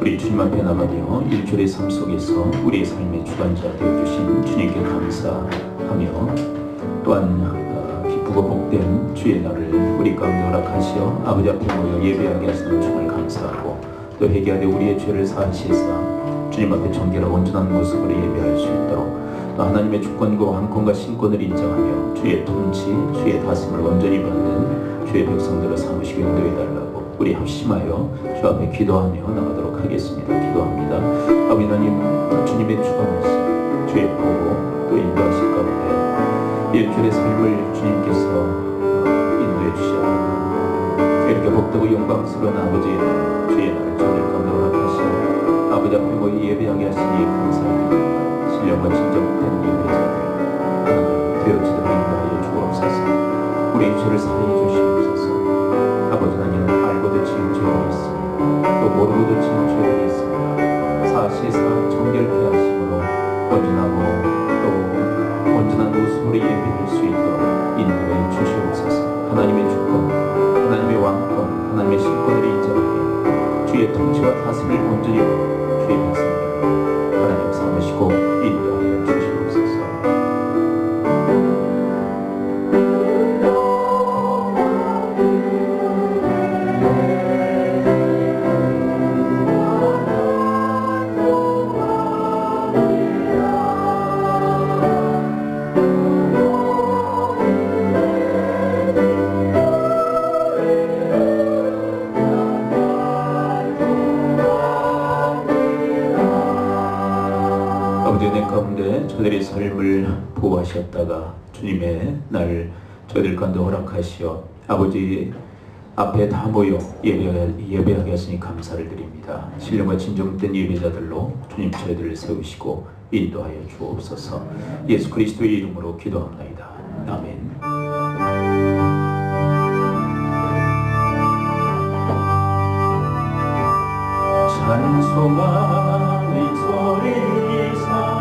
우리 주님 앞에 나가며 일주일의 삶 속에서 우리의 삶의 주관자 되어주신 주님께 감사하며 또한 기쁘고 복된 주의 날을 우리 가운데 허락하시어 아버지 앞에 모여 예배하게 하시는 주님을 감사하고 또 회개하되 우리의 죄를 사하시사 주님 앞에 정결하고 온전한 모습으로 예배할 수 있도록 또 하나님의 주권과 왕권과 신권을 인정하며 주의 통치, 주의 다스림을 온전히 받는 주의 백성들을 삼으시고 인도해달라고 우리 합심하여 주 앞에 기도하며 나가도록 하겠습니다. 기도합니다. 아버지 하나님, 주님의 주관하심, 주의 보고 또 인도하실 가운데 일주일의 삶을 주님께서 인도해 주시옵소서. 이렇게 복되고 영광스러운 아버지의 날, 주의 날을 저를 가운데 허락하시어 아버지 앞에 모여 예배하게 하시니 감사합니다. 신령과 진정된 예배자들 되어지도록 인도하여 주옵소서. 우리의 죄를 사하여 주시옵소서. 아버지 하나님, 알고도 지은 죄가 있습니다. 또 모르고도 지은 죄가 있습니다. 사시사 정결케 하심으로 온전하고 또 온전한 웃음으로 예배할 수 있도록 인도해 주시옵소서. 하나님의 주권, 하나님의 왕권, 하나님의 신권을 인정하여 주의 통치와 다스림을 온전히 받는 주의 백성들 하나님 삼으시고 인도하여 주시옵소서. 저들의 삶을 보호하셨다가 주님의 날 저희들 가운데 허락하시어 아버지 앞에 다 모여 예배하게 하시니 감사를 드립니다. 신령과 진정된 예배자들로 주님 저희들을 세우시고 인도하여 주옵소서. 예수 그리스도의 이름으로 기도합나이다. 아멘. 찬송하는 소리사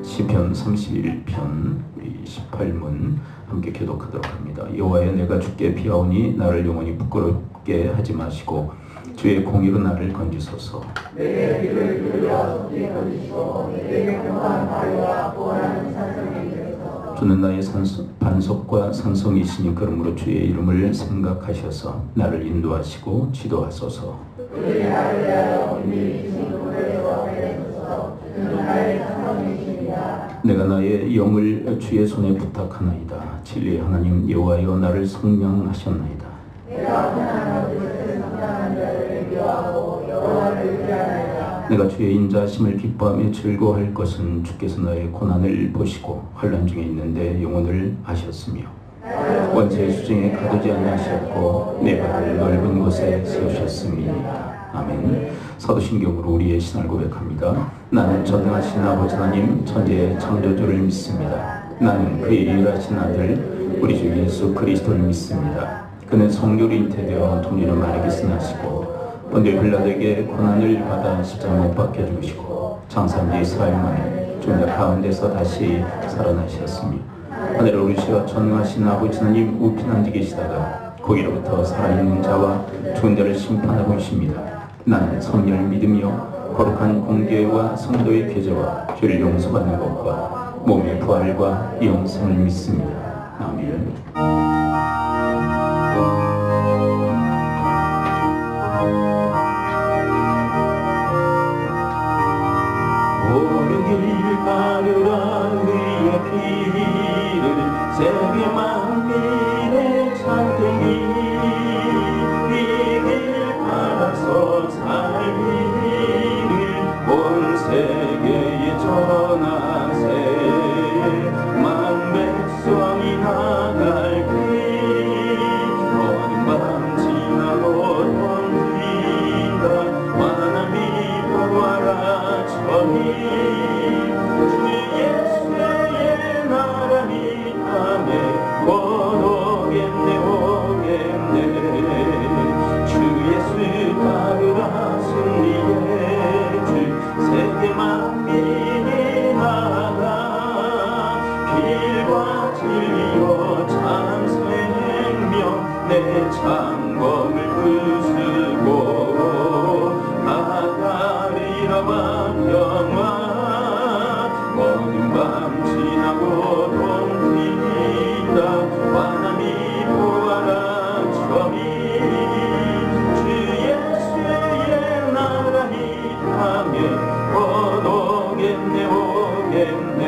시편 31편 우리 18문 함께 교독하도록 합니다. 여호와여, 내가 주께 비하오니 나를 영원히 부끄럽게 하지 마시고 주의 공의로 나를 건지소서. 내 귀를 기울여 주께 건지시고 내게 평안한 발과 보호하는 산성이 되소서. 주는 나의 반석과 산성이시니 그러므로 주의 이름을 생각하셔서 나를 인도하시고 지도하소서. 그의 나를 위하여 은밀히 주신 그물에서 내려소서. 주는 나의 산성이십니다. 내가 나의 영을 주의 손에 부탁하나이다. 진리의 하나님 여호와여, 나를 성령하셨나이다. 내가 편안한 뜻을 성장한 자를 미워하고 여호와를 의지하나이다. 내가 주의 인자하심을 기뻐하며 즐거워할 것은 주께서 나의 고난을 보시고 환난 중에 있는데 영혼을 아셨으며 원죄의 수중에 가두지 아니하셨고 내 발을 넓은 곳에 세우셨음이니이다. 아멘. 사도신경으로 우리의 신앙을 고백합니다. 나는 전능하신 아버지 하나님 천지의 창조주를 믿습니다. 나는 그의 유일하신 아들 우리 주 예수 그리스도를 믿습니다. 그는 성령으로 잉태되어 동일한 마리아에서 나시고 본디오 빌라도에게 고난을 받아 십자가에 못 박혀 죽으시고 장사한 지 4일 만에 죽은 자 가운데서 다시 살아나셨으며 하늘에 오르시어 전능하신 아버지 하나님 우편 앉아 계시다가 거기로부터 살아있는 자와 죽은 자를 심판하고 계십니다. 나는 성령을 믿으며 거룩한 공교회와 성도의 교제와 죄를 용서받는 것과 몸의 부활과 영생을 믿습니다. 아멘. 옳은 길 따르라 그의 길을 세계 만민의 참되니 이 길 따라서 살기를 온 세계에 전하세 만 백성이 나갈 길 어느 밤 지나고 던진다 완함이 보아라 저희 창검을 부수고 바다리라 영화 어두운 밤 지나고 동트인다 완함이 보아라 저희 주 예수의 나라 이 땅에 오겠네 오겠네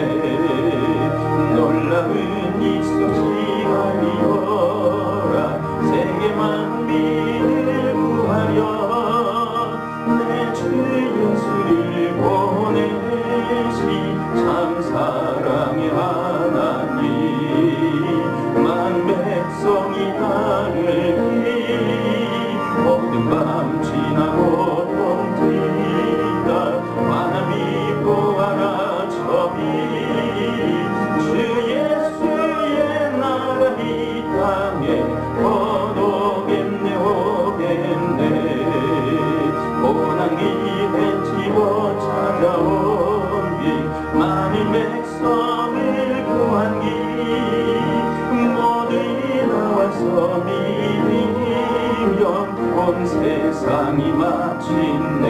놀라운 이 소식 알리어라 세계 만민을 구하려 내 주 예수를 보내시 참 사랑의 하나님 만 백성이 따르기 어두운 밤 지나고 동트인다 완함이 보아라 저희 주 예수의 나라 이 땅에 오겠네 오겠네 고난기 헤치고 찾아온 길 많은 백성을 구한 길 모두 나와서 믿으면 온 세상이 마침내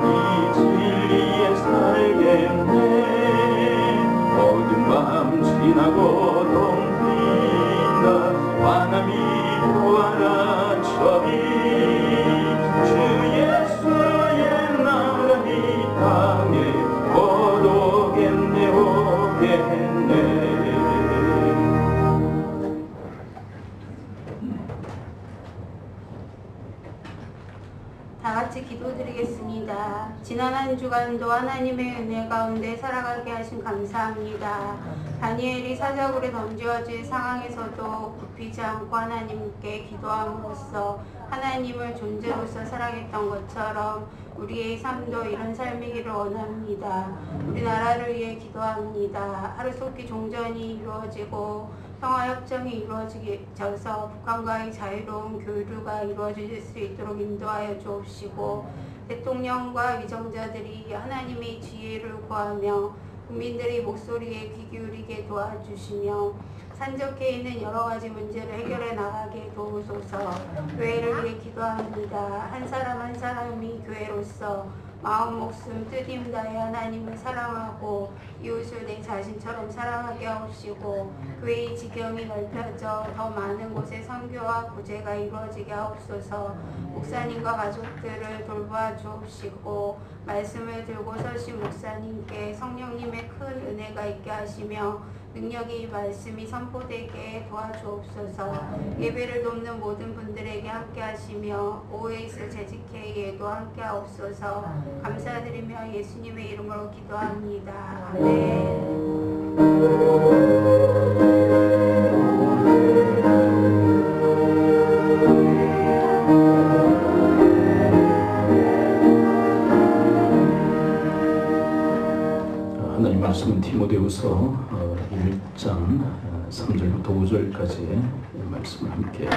이 진리에 살겠네 어두운 밤 지나고 동트인다 완함이 보아라 저희 주 예수의 나라 이 땅에 오겠네 오겠네 다 같이 기도드리겠습니다. 지난 한 주간도 하나님의 은혜 가운데 살아가게 하신 감사합니다. 다니엘이 사자굴에 던져질 상황에서도 굽히지 않고 하나님께 기도함으로써 하나님을 존재로서 사랑했던 것처럼 우리의 삶도 이런 삶이기를 원합니다. 우리나라를 위해 기도합니다. 하루속히 종전이 이루어지고 평화협정이 이루어져서 북한과의 자유로운 교류가 이루어질 수 있도록 인도하여 주옵시고 대통령과 위정자들이 하나님의 지혜를 구하며 국민들의 목소리에 귀 기울이게 도와주시며 산적해 있는 여러 가지 문제를 해결해 나가게 도우소서. 교회를 위해 기도합니다. 한 사람 한 사람이 교회로서 마음 목숨 뜻임 다해 하나님을 사랑하고 이웃을 내 자신처럼 사랑하게 하옵시고 교회의 지경이 넓혀져 더 많은 곳에 선교와 구제가 이루어지게 하옵소서. 목사님과 가족들을 돌보아 주옵시고 말씀을 들고 서신 목사님께 성령님의 큰 은혜가 있게 하시며 능력이 이 말씀이 선포되게 도와주옵소서. 예배를 돕는 모든 분들에게 함께 하시며 OS 재직회의에도 함께 하옵소서. 감사드리며 예수님의 이름으로 기도합니다. 아멘. 하나님 말씀은 디모데후서 1장 3절부터 5절까지의 말씀을 함께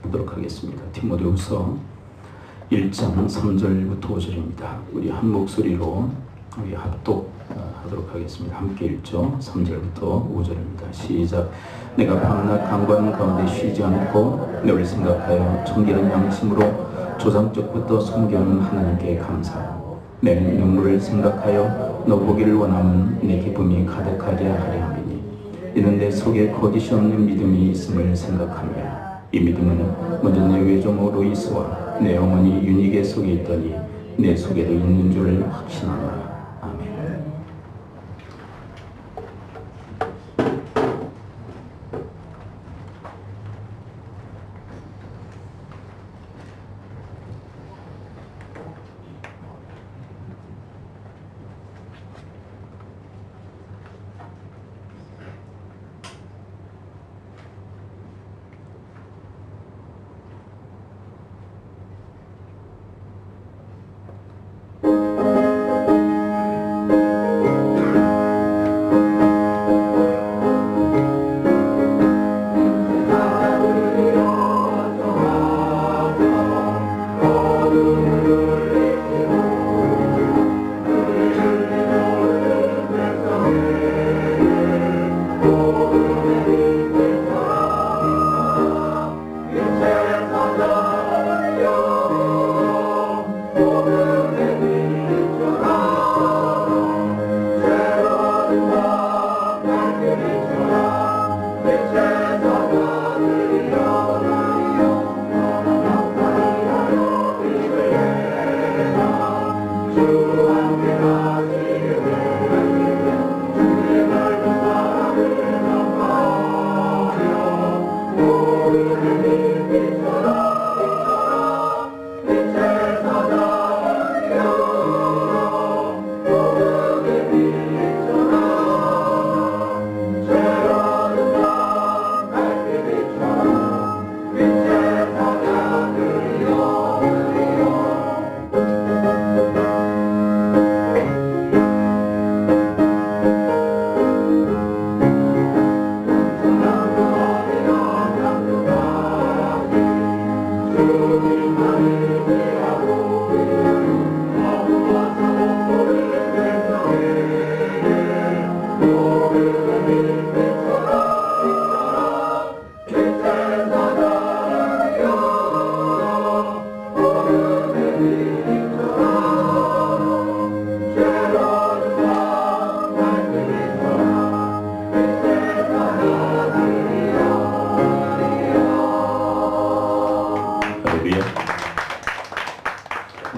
보도록 하겠습니다. 디모데후서 1장 3절부터 5절입니다. 우리 한 목소리로 우리 합독하도록 하겠습니다. 함께 읽죠. 3절부터 5절입니다. 시작. 내가 밤낮 강권 가운데 쉬지 않고 너를 생각하여 청결한 양심으로 조상적부터 섬겨오는 하나님께 감사하고 내 눈물을 생각하여 너 보기를 원하면 내 기쁨이 가득하게 하려 함이니 이는 내 속에 거짓이 없는 믿음이 있음을 생각하며 이 믿음은 먼저 내 외조모 로이스와 내 어머니 유니게 속에 있더니 내 속에도 있는 줄 확신하노라. 아멘.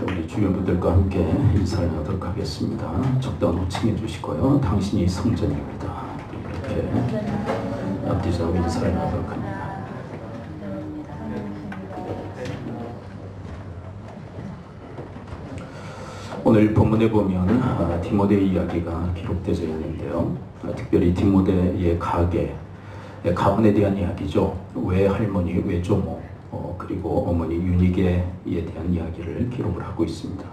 우리 주변 분들과 함께 인사를 하도록 하겠습니다. 적당히 호칭해 주시고요. 당신이 성전입니다. 이렇게 앞뒤자고 인사를 하도록 합니다. 오늘 본문에 보면 디모데 이야기가 기록되어 있는데요. 특별히 디모데의 가문에 대한 이야기죠. 외할머니, 외조모, 그리고 어머니 유니게에 대한 이야기를 기록을 하고 있습니다.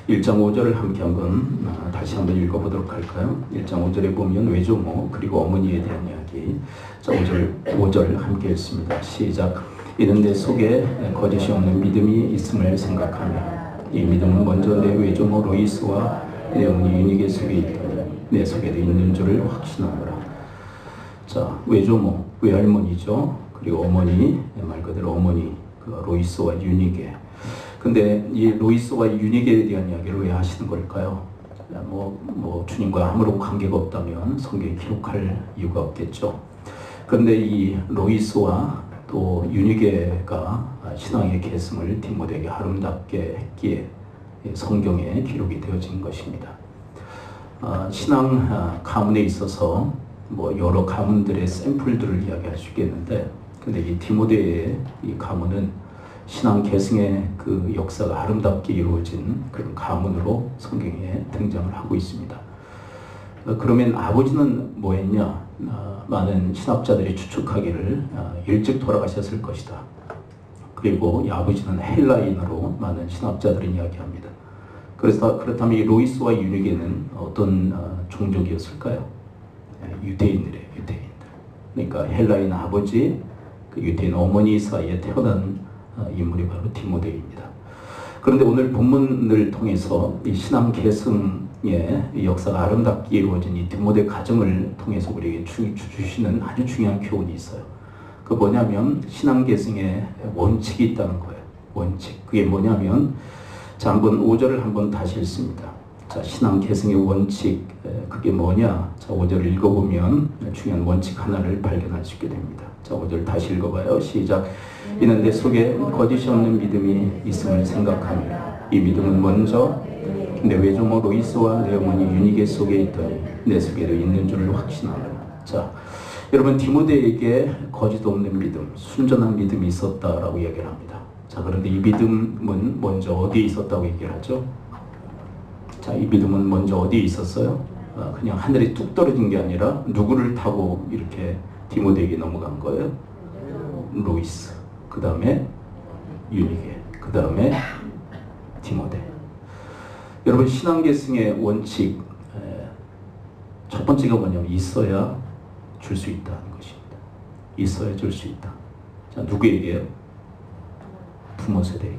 1장 5절을 함께 한번 다시 한번 읽어보도록 할까요? 1장 5절에 보면 외조모 그리고 어머니에 대한 이야기. 자, 5절 함께 읽습니다. 시작. 이는 내 속에 거짓이 없는 믿음이 있음을 생각하며 이 믿음은 먼저 내 외조모 로이스와 내 어머니 유니게 속에 있더니 내 속에도 있는 줄을 확신하노라. 자, 외조모, 외할머니죠. 그리고 어머니, 말 그대로 어머니, 로이스와 유니게. 근데 이 로이스와 유니게에 대한 이야기를 왜 하시는 걸까요? 주님과 아무런 관계가 없다면 성경에 기록할 이유가 없겠죠. 그런데 이 로이스와 또 유니게가 신앙의 계승을 디모데에게 아름답게 했기에 성경에 기록이 되어진 것입니다. 신앙 가문에 있어서 여러 가문들의 샘플들을 이야기할 수 있겠는데, 근데 이 디모데의 이 가문은 신앙 계승의 그 역사가 아름답게 이루어진 그런 가문으로 성경에 등장을 하고 있습니다. 그러면 아버지는 뭐 했냐? 많은 신학자들이 추측하기를 일찍 돌아가셨을 것이다. 그리고 이 아버지는 헬라인으로 많은 신학자들은 이야기합니다. 그렇다면 이 로이스와 유니게는 어떤 종족이었을까요? 유대인들이에요, 유대인들. 그러니까 헬라인 아버지, 그 유대인 어머니 사이에 태어난 인물이 바로 디모데입니다. 그런데 오늘 본문을 통해서 이 신앙 계승 이 역사가 아름답게 이루어진 이 디모데 가정을 통해서 우리에게 주시는 아주 중요한 교훈이 있어요. 그 뭐냐면 신앙 계승에 원칙이 있다는 거예요. 원칙. 그게 뭐냐면 자, 한번 5절을 한번 다시 읽습니다. 자, 신앙 계승의 원칙, 그게 뭐냐? 자, 5절을 읽어보면 중요한 원칙 하나를 발견할 수 있게 됩니다. 자, 5절 다시 읽어봐요. 시작. 이는 내 속에 거짓이 없는 믿음이 있음을 생각하며 이 믿음은 먼저 내 외조모 로이스와 내 어머니 유니게 속에 있더니 내 속에도 있는 줄을 확신하노라. 자, 여러분 디모데에게 거짓 없는 믿음, 순전한 믿음이 있었다라고 이야기를 합니다. 자, 그런데 이 믿음은 먼저 어디에 있었다고 얘기를 하죠? 자, 이 믿음은 먼저 어디에 있었어요? 그냥 하늘에 뚝 떨어진 게 아니라 누구를 타고 이렇게 디모데에게 넘어간 거예요? 로이스, 그 다음에 유니게, 그 다음에 디모데. 여러분 신앙 계승의 원칙 첫 번째가 뭐냐면 있어야 줄 수 있다는 것입니다. 있어야 줄 수 있다. 자, 누구에게요? 부모 세대에게.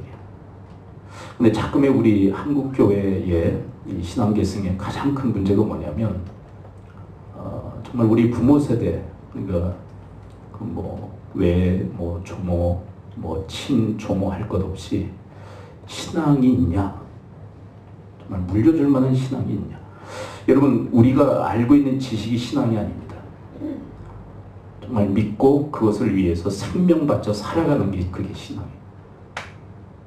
근데 자금의 우리 한국 교회의 이 신앙 계승의 가장 큰 문제가 뭐냐면 정말 우리 부모 세대, 그러니까 조모, 친조모 할 것 없이 신앙이 있냐? 정말 물려줄 만한 신앙이 있냐? 여러분 우리가 알고 있는 지식이 신앙이 아닙니다. 정말 믿고 그것을 위해서 생명 바쳐 살아가는 게 그게 신앙이에요.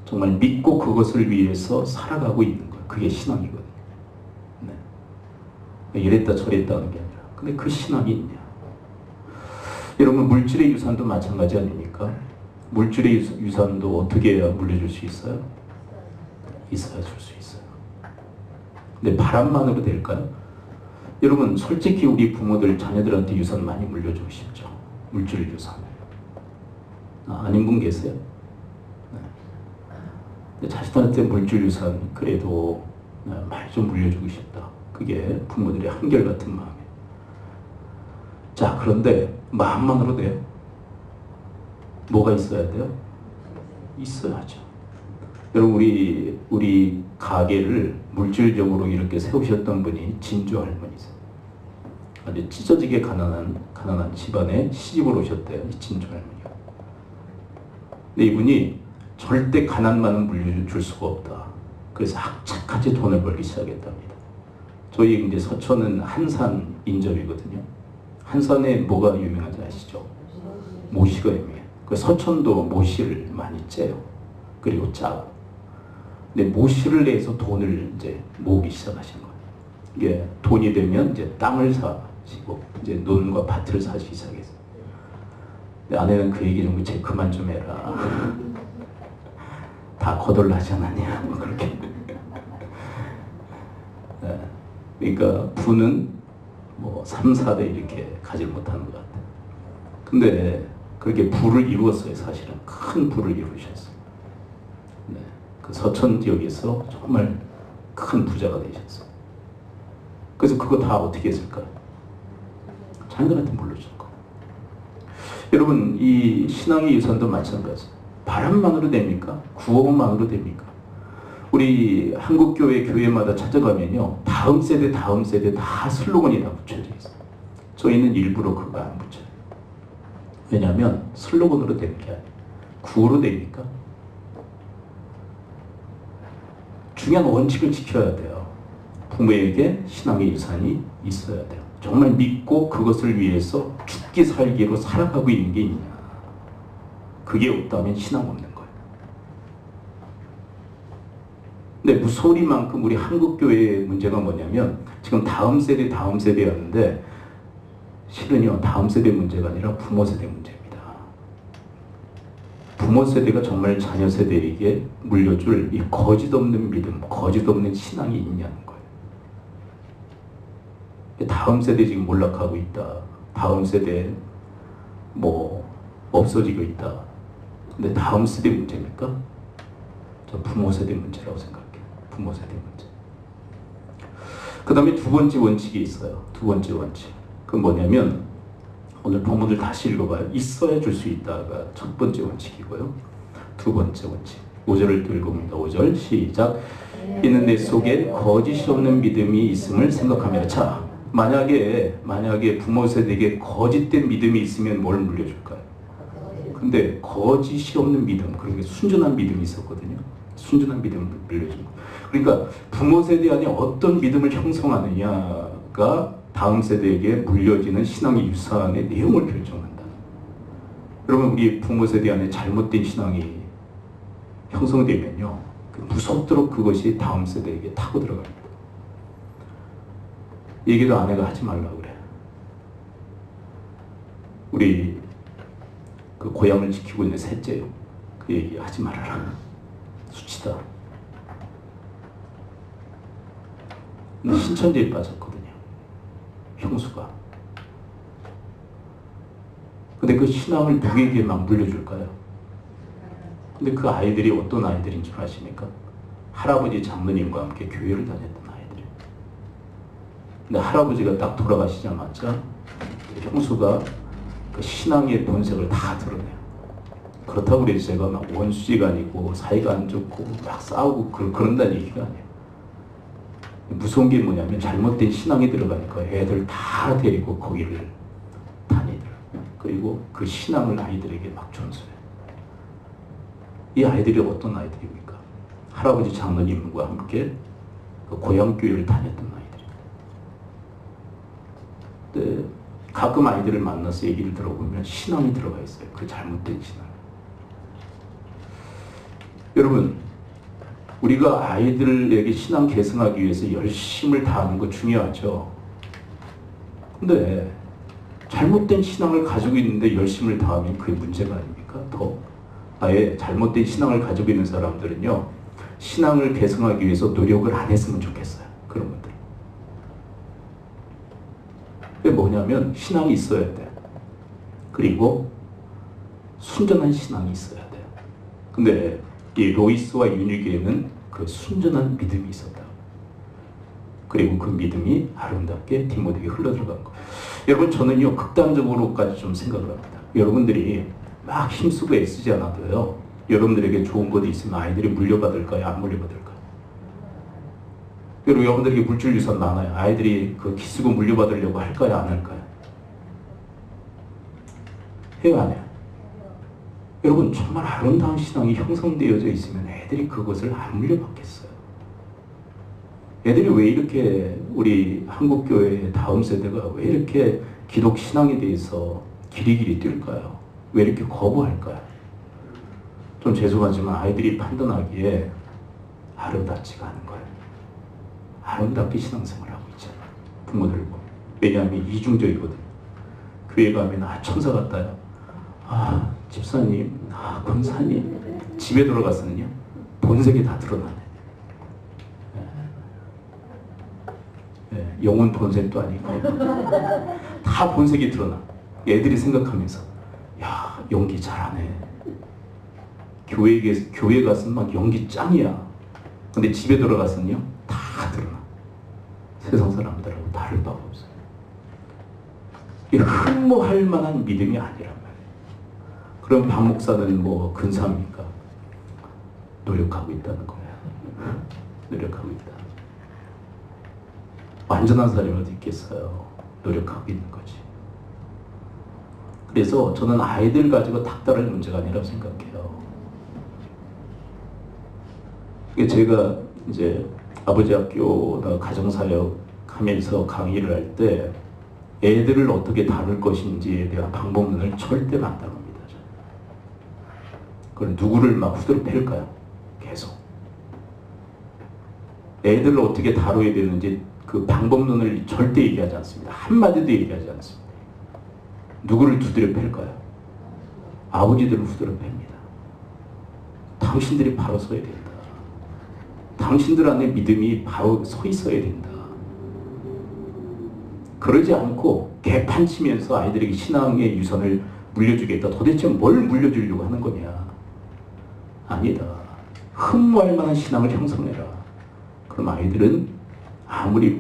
정말 믿고 그것을 위해서 살아가고 있는 거예요. 그게 신앙이거든요. 네. 이랬다 저랬다 하는 게 아니라 근데 그 신앙이 있냐? 여러분 물질의 유산도 마찬가지 아닙니까? 물질의 유산도 어떻게 해야 물려줄 수 있어요? 있어야 줄 수 있어요. 근데 바람만으로 될까요? 여러분 솔직히 우리 부모들 자녀들한테 유산 많이 물려주고 싶죠. 물질 유산. 아닌 분 계세요? 네. 근데 자식들한테 물질 유산 그래도 많이 좀 물려주고 싶다. 그게 부모들의 한결같은 마음이에요. 자, 그런데 마음만으로 돼요? 뭐가 있어야 돼요? 있어야죠. 여러분 우리 가게를 물질적으로 이렇게 세우셨던 분이 진주 할머니세요. 아주 찢어지게 가난한 집안에 시집을 오셨대요. 이 진주 할머니가. 근데 이분이 절대 가난만은 물려줄 수가 없다. 그래서 악착같이 돈을 벌기 시작했답니다. 저희 이제 서천은 한산 인접이거든요. 한산에 뭐가 유명한지 아시죠? 모시가 유명해요. 그 서천도 모시를 많이 째요. 그리고 짜고. 근데 모시를 내서 돈을 이제 모으기 시작하신 거예요. 이게 돈이 되면 이제 땅을 사시고 이제 논과 밭을 사시기 시작했어요. 근데 아내는 그 얘기 좀 이제 그만 좀 해라. 다 거덜나지 않았냐 뭐 그렇게. 네. 그러니까 부는 3, 4대 이렇게 가지 못하는 것 같아요. 근데 그렇게 부를 이루었어요. 사실은 큰 부를 이루셨어요. 네. 그 서천 지역에서 정말 큰 부자가 되셨어요. 그래서 그거 다 어떻게 했을까요? 자녀들한테 물려준 거. 여러분 이 신앙의 유산도 마찬가지. 바람만으로 됩니까? 구호만으로 됩니까? 우리 한국교회 교회마다 찾아가면요 다음 세대 다 슬로건이 다 붙여져 있어요. 저희는 일부러 그거 안 붙여요. 왜냐하면 슬로건으로 되는 게 아니에요. 구호로 됩니까? 중요한 원칙을 지켜야 돼요. 부모에게 신앙의 유산이 있어야 돼요. 정말 믿고 그것을 위해서 죽기 살기로 살아가고 있는 게 있냐. 그게 없다면 신앙 없는 거예요. 근데 무서우리만큼 우리 한국교회의 문제가 뭐냐면 지금 다음 세대였는데 실은요 다음 세대 문제가 아니라 부모 세대 문제입니다. 부모 세대가 정말 자녀 세대에게 물려줄 이 거짓 없는 믿음, 거짓 없는 신앙이 있냐는 거예요. 다음 세대 지금 몰락하고 있다. 다음 세대 없어지고 있다. 근데 다음 세대 문제입니까? 저 부모 세대 문제라고 생각해요. 부모 세대 문제. 그 다음에 두 번째 원칙이 있어요. 두 번째 원칙. 그건 뭐냐면 오늘 본문을 다시 읽어봐요. 있어야 줄 수 있다가 첫 번째 원칙이고요. 두 번째 원칙. 5절을 또 읽어봅니다. 5절 시작. 이는 내 속에 거짓이 없는 믿음이 있음을 생각하며. 자, 만약에 부모 세대에게 거짓된 믿음이 있으면 뭘 물려줄까요? 근데 거짓이 없는 믿음, 그러니까 순전한 믿음이 있었거든요. 순전한 믿음을 물려준 거. 그러니까 부모 세대 안에 어떤 믿음을 형성하느냐가 다음 세대에게 물려지는 신앙의 유산의 내용을 결정한다. 여러분, 우리 부모 세대 안에 잘못된 신앙이 형성되면요, 무섭도록 그것이 다음 세대에게 타고 들어갑니다. 얘기도 아내가 하지 말라고 그래. 우리 그 고향을 지키고 있는 셋째요. 그 얘기 하지 말아라. 수치다. 근데 신천지에 빠졌거든요. 형수가. 근데 그 신앙을 누구에게 막 물려줄까요? 근데 그 아이들이 어떤 아이들인 줄 아십니까? 할아버지 장모님과 함께 교회를 다녔던 아이들이에요. 근데 할아버지가 딱 돌아가시자마자 형수가 그 신앙의 본색을 다 드러내요. 그렇다고 그래서 제가 막 원수지간이고 사이가 안 좋고 막 싸우고 그런다는 얘기가 아니에요. 무서운 게 뭐냐면 잘못된 신앙이 들어가니까 애들 다 데리고 거기를 다니더라고요. 그리고 그 신앙을 아이들에게 막 전수해요. 이 아이들이 어떤 아이들입니까? 할아버지 장로님과 함께 그 고향교회를 다녔던 아이들이에요. 근데 가끔 아이들을 만나서 얘기를 들어보면 신앙이 들어가 있어요. 그 잘못된 신앙. 여러분, 우리가 아이들에게 신앙 계승하기 위해서 열심을 다하는 거 중요하죠. 근데 잘못된 신앙을 가지고 있는데 열심을 다하면 그게 문제가 아닙니까? 더 아예 잘못된 신앙을 가지고 있는 사람들은요, 신앙을 계승하기 위해서 노력을 안 했으면 좋겠어요. 그런 분들. 그게 뭐냐면 신앙이 있어야 돼. 그리고 순전한 신앙이 있어야 돼. 근데 이 로이스와 유니게는 그 순전한 믿음이 있었다. 그리고 그 믿음이 아름답게 디모데에게 흘러들어간 거. 여러분, 저는요 극단적으로까지 좀 생각을 합니다. 여러분들이 막 힘쓰고 애쓰지 않아도요, 여러분들에게 좋은 것이 있으면 아이들이 물려받을까요? 안 물려받을까요? 여러분들에게 물질 유산 많아요. 아이들이 그 기쓰고 물려받으려고 할까요? 안 할까요? 해요, 안 해요? 여러분, 정말 아름다운 신앙이 형성되어져 있으면 애들이 그것을 안 물려받겠어요. 애들이 왜 이렇게 우리 한국교회의 다음 세대가 왜 이렇게 기독 신앙에 대해서 길이길이 뛸까요? 왜 이렇게 거부할까요? 좀 죄송하지만 아이들이 판단하기에 아름답지가 않은 거예요. 아름답게 신앙생활을 하고 있잖아요. 부모들 보면. 왜냐하면 이중적이거든요. 교회 가면 천사 같다요. 집사님, 권사님. 집에 들어가서는요, 본색이 다 드러나네. 영혼 본색도 아니고 다 본색이 드러나. 애들이 생각하면서 야, 연기 잘하네. 교회 가서는 막 연기 짱이야. 근데 집에 들어가서는요, 다 드러나. 세상 사람들하고 다를 바가 없어요. 이게 흠모할 만한 믿음이 아니란 말이에요. 그럼 박 목사는 뭐 근사합니까? 노력하고 있다는 거예요. 노력하고 있다. 완전한 사람이 어디 있겠어요. 노력하고 있는 거지. 그래서 저는 아이들 가지고 닥달할 문제가 아니라고 생각해요. 제가 이제 아버지 학교나 가정사역 하면서 강의를 할 때 애들을 어떻게 다룰 것인지에 대한 방법론을 절대 만들어갑니다. 그걸 누구를 막 후드로 팰까요? 계속. 애들을 어떻게 다뤄야 되는지 그 방법론을 절대 얘기하지 않습니다. 한마디도 얘기하지 않습니다. 누구를 두드려 팰까요? 아버지들을 후드려 팹니다. 당신들이 바로 서야 된다. 당신들 안에 믿음이 바로 서 있어야 된다. 그러지 않고 개판치면서 아이들에게 신앙의 유산을 물려주겠다. 도대체 뭘 물려주려고 하는 거냐? 아니다. 흠모할 만한 신앙을 형성해라. 그럼 아이들은 아무리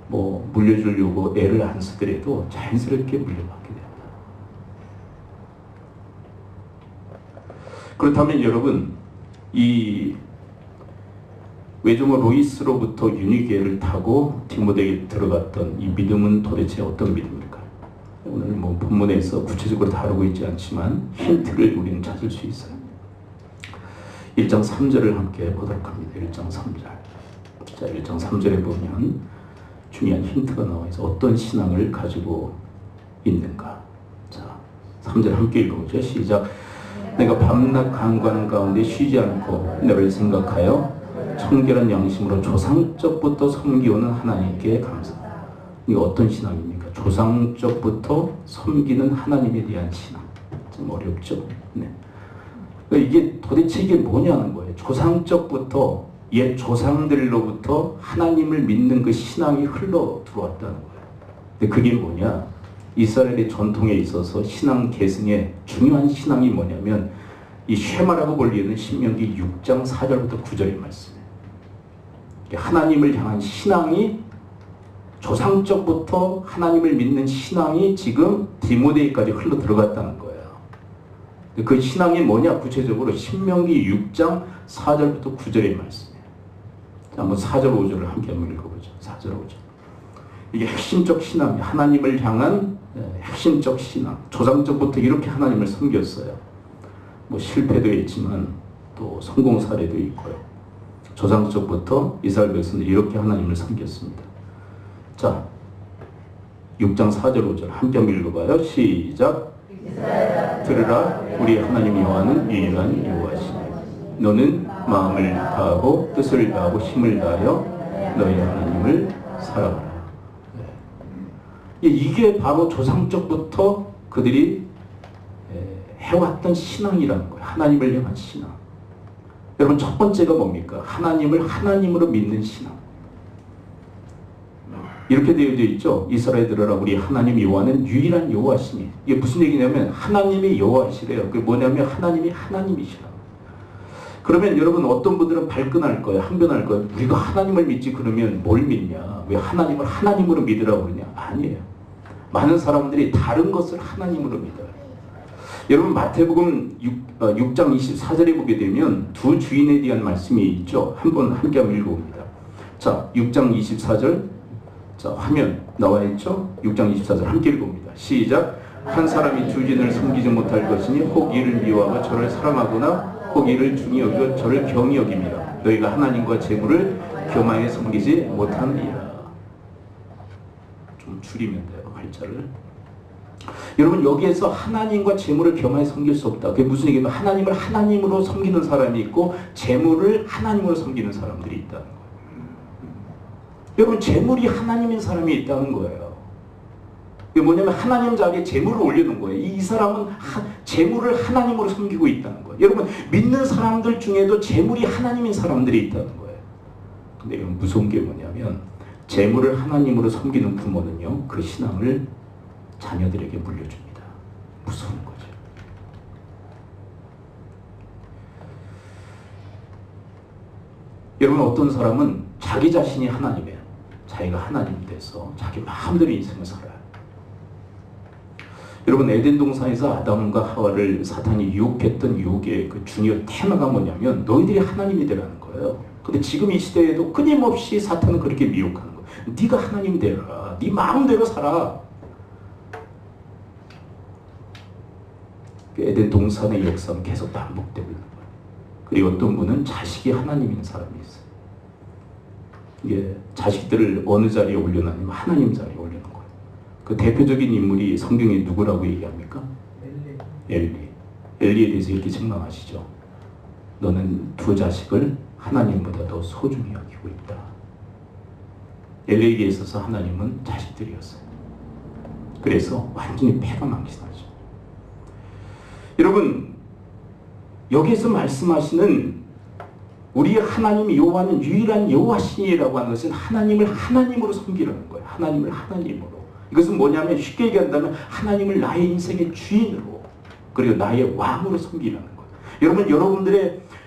물려주려고 애를 안 쓰더라도 자연스럽게 물려받게 된다. 그렇다면 여러분, 이 외조모 로이스로부터 윤희계를 타고 디모데에 들어갔던 이 믿음은 도대체 어떤 믿음일까? 오늘 뭐 본문에서 구체적으로 다루고 있지 않지만 힌트를 우리는 찾을 수 있어요. 1장 3절을 함께 보도록 합니다. 1장 3절. 자, 1장 3절에 보면 중요한 힌트가 나와 있어. 어떤 신앙을 가지고 있는가? 자, 3절 함께 읽어보죠. 시작. 내가 밤낮 간구하는 가운데 쉬지 않고 너를 생각하여 청결한 양심으로 조상적부터 섬기오는 하나님께 감사합니다. 이거 어떤 신앙입니까? 조상적부터 섬기는 하나님에 대한 신앙. 좀 어렵죠? 네. 이게 도대체 이게 뭐냐는 거예요. 조상적부터 옛 조상들로부터 하나님을 믿는 그 신앙이 흘러 들어왔다는 거예요. 근데 그게 뭐냐? 이스라엘의 전통에 있어서 신앙 계승의 중요한 신앙이 뭐냐면 이 쉐마라고 불리는 신명기 6장 4절부터 9절의 말씀이에요. 하나님을 향한 신앙이 조상적부터 하나님을 믿는 신앙이 지금 디모데까지 흘러 들어갔다는 거예요. 그 신앙이 뭐냐? 구체적으로 신명기 6장 4절부터 9절의 말씀이에요. 한번 4절 5절을 함께 한번 읽어보죠. 4절 5절. 이게 핵심적 신앙이 하나님을 향한 핵심적 신앙. 조상적부터 이렇게 하나님을 섬겼어요. 뭐 실패도 있지만 또 성공 사례도 있고요. 조상적부터 이스라엘 백성들이 이렇게 하나님을 섬겼습니다. 자, 6장 4절 5절 함께 한번 읽어봐요. 시작. 들으라. 우리 하나님 여호와는 유일한 여호와시니 너는 마음을 다하고 뜻을 다하고 힘을 다하여 너희 하나님을 사랑하라. 이게 바로 조상적부터 그들이 해왔던 신앙이라는 거예요. 하나님을 향한 신앙. 여러분 첫 번째가 뭡니까? 하나님을 하나님으로 믿는 신앙. 이렇게 되어져 있죠. 이스라엘 들으라. 우리 하나님 여호와는 유일한 여호와시니. 이게 무슨 얘기냐면 하나님이 여호와시래요. 그게 뭐냐면 하나님이 하나님이시라. 그러면 여러분 어떤 분들은 발끈할 거예요. 항변할 거예요. 우리가 하나님을 믿지 그러면 뭘 믿냐? 왜 하나님을 하나님으로 믿으라고 그러냐? 아니에요. 많은 사람들이 다른 것을 하나님으로 믿어요. 여러분 마태복음 6장 24절에 보게 되면 두 주인에 대한 말씀이 있죠. 한번 함께 한번 읽어봅니다. 자, 6장 24절. 자, 화면 나와 있죠. 6장 24절 함께 읽어봅니다. 시작. 한 사람이 주인을 섬기지 못할 것이니 혹 이를 미워하고 저를 사랑하거나 혹 이를 중히 여기고 저를 경히 여깁니다. 너희가 하나님과 재물을 겸하여 섬기지 못하느니라. 좀 줄이면 돼요. 글자를. 여러분 여기에서 하나님과 재물을 겸하여 섬길 수 없다. 그게 무슨 얘기냐면 하나님을 하나님으로 섬기는 사람이 있고 재물을 하나님으로 섬기는 사람들이 있다는 거예요. 여러분 재물이 하나님인 사람이 있다는 거예요. 그게 뭐냐면 하나님 자리에 재물을 올리는 거예요. 이 사람은 재물을 하나님으로 섬기고 있다는 거예요. 여러분 믿는 사람들 중에도 재물이 하나님인 사람들이 있다는 거예요. 근데 이건 무서운 게 뭐냐면 재물을 하나님으로 섬기는 부모는요, 그 신앙을 자녀들에게 물려줍니다. 무서운 거죠. 여러분 어떤 사람은 자기 자신이 하나님이에요. 자기가 하나님이 돼서 자기 마음대로 인생을 살아요. 여러분 에덴 동산에서 아담과 하와를 사탄이 유혹했던 유혹의 그 중요 테마가 뭐냐면 너희들이 하나님이 되라는 거예요. 근데 지금 이 시대에도 끊임없이 사탄은 그렇게 미혹하는 거예요. 네가 하나님 되라. 네 마음대로 살아. 에덴 동산의 역사는 계속 반복되고 있는 거예요. 그리고 어떤 분은 자식이 하나님인 사람이 있어요. 이게 자식들을 어느 자리에 올려놨냐면 하나님 자리에 올려놓은 거예요. 그 대표적인 인물이 성경에 누구라고 얘기합니까? 엘리. 엘리에 대해서 이렇게 책망하시죠. 너는 두 자식을 하나님보다 더 소중히 여기고 있다. 엘리에게 있어서 하나님은 자식들이었어요. 그래서 완전히 패가 망신하죠. 여러분 여기에서 말씀하시는 우리의 하나님 여호와는 유일한 여호와시니라고 하는 것은 하나님을 하나님으로 섬기라는 거예요. 하나님을 하나님으로. 이것은 뭐냐면 쉽게 얘기한다면 하나님을 나의 인생의 주인으로 그리고 나의 왕으로 섬기라는 거예요. 여러분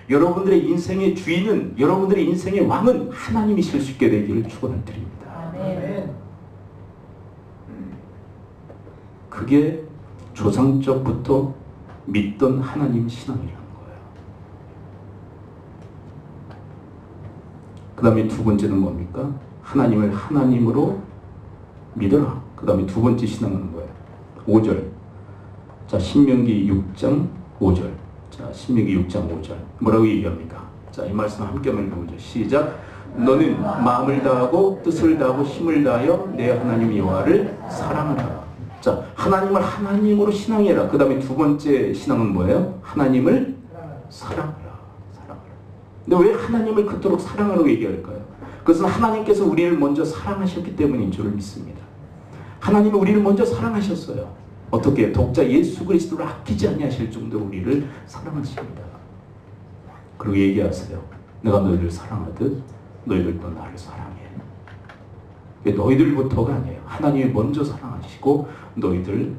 여러분들의 인생의 주인은 여러분들의 인생의 왕은 하나님이실 수 있게 되기를 축원을 드립니다. 아멘. 그게 조상적부터 믿던 하나님 신앙이라는 거예요. 그 다음에 두 번째는 뭡니까? 하나님을 하나님으로 믿어라. 그 다음에 두 번째 신앙은 뭐예요? 5절. 자, 신명기 6장 5절. 자, 신명기 6장 5절. 뭐라고 얘기합니까? 자, 이 말씀 함께 한번 읽어보죠. 시작. 너는 마음을 다하고 뜻을 다하고 힘을 다하여 내 하나님 여호와를 사랑하라. 자, 하나님을 하나님으로 신앙해라. 그 다음에 두 번째 신앙은 뭐예요? 하나님을 사랑하라. 근데 왜 하나님을 그토록 사랑하라고 얘기할까요? 그것은 하나님께서 우리를 먼저 사랑하셨기 때문인 줄을 믿습니다. 하나님은 우리를 먼저 사랑하셨어요. 어떻게? 독자 예수 그리스도를 아끼지 아니하실 정도로 우리를 사랑하십니다. 그리고 얘기하세요. 내가 너희를 사랑하듯 너희들도 나를 사랑해. 너희들부터가 아니에요. 하나님이 먼저 사랑하시고 너희들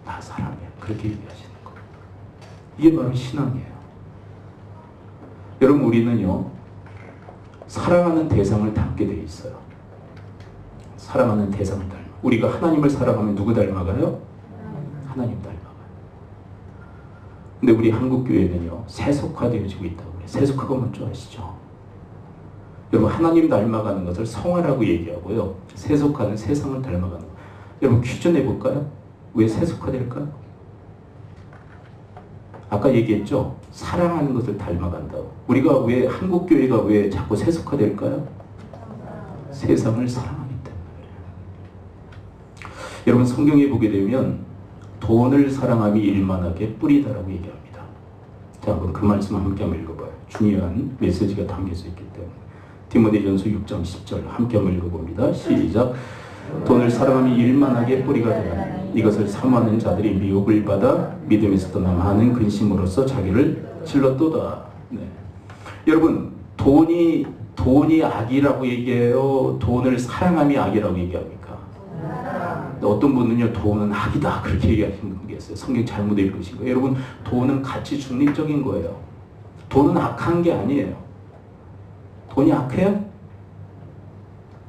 나 사랑해. 그렇게 얘기하시는 거예요. 이게 바로 신앙이에요. 여러분, 우리는요, 사랑하는 대상을 닮게 돼 있어요. 사랑하는 대상을 닮아. 우리가 하나님을 사랑하면 누구 닮아가요? 하나님 닮아가요. 근데 우리 한국교회는요, 세속화되어지고 있다고 그래요. 세속화가 뭔지 아시죠? 여러분, 하나님 닮아가는 것을 성화라고 얘기하고요, 세속화는 세상을 닮아가는 거예요. 여러분, 퀴즈 내볼까요? 왜 세속화될까요? 아까 얘기했죠? 사랑하는 것을 닮아간다고. 우리가 왜, 한국교회가 왜 자꾸 세속화될까요? 세상을 사랑하기 때문에 그래요. 여러분, 성경에 보게 되면 돈을 사랑함이 일만하게 뿌리다라고 얘기합니다. 자, 한번 그 말씀 함께 한번 읽어봐요. 중요한 메시지가 담겨져 있기 때문에. 디모데전서 6장 10절 함께 한번 읽어봅니다. 시작. 돈을 사랑함이 일만하게 뿌리가 되나니 이것을 사모하는 자들이 미혹을 받아 믿음에서 떠나 많은 근심으로써 자기를 질렀도다. 네. 여러분, 돈이 악이라고 얘기해요? 돈을 사랑함이 악이라고 얘기합니까? 어떤 분은요, 돈은 악이다 그렇게 얘기하시는 분 계세요. 성경 잘못 읽으신 거예요. 여러분, 돈은 가치 중립적인 거예요. 돈은 악한 게 아니에요. 돈이 악해요?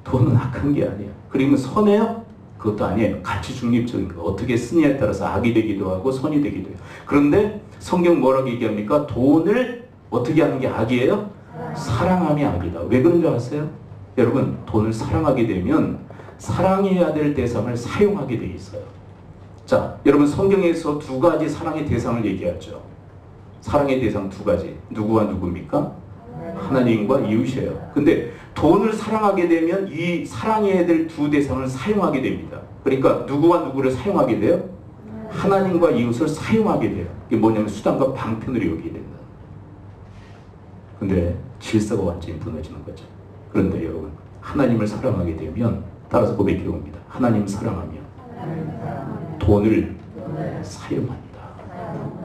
돈은 악한 게 아니에요. 그리고 선해요? 그것도 아니에요. 가치 중립적인 거. 어떻게 쓰냐에 따라서 악이 되기도 하고 선이 되기도 해요. 그런데 성경 뭐라고 얘기합니까? 돈을 어떻게 하는 게 악이에요? 사랑함이 악이다. 왜 그런 줄 아세요? 여러분, 돈을 사랑하게 되면 사랑해야 될 대상을 사용하게 돼 있어요. 자, 여러분, 성경에서 두 가지 사랑의 대상을 얘기하죠. 사랑의 대상 두 가지. 누구와 누구입니까? 하나님과 이웃이에요. 근데 돈을 사랑하게 되면 이 사랑해야 될 두 대상을 사용하게 됩니다. 그러니까 누구와 누구를 사용하게 돼요? 하나님과 이웃을 사용하게 돼요. 이게 뭐냐면 수단과 방편으로 여기게 된다. 근데 질서가 완전히 무너지는 거죠. 그런데 여러분, 하나님을 사랑하게 되면, 따라서 고백해 봅니다. 하나님 사랑하면 돈을 사용한다.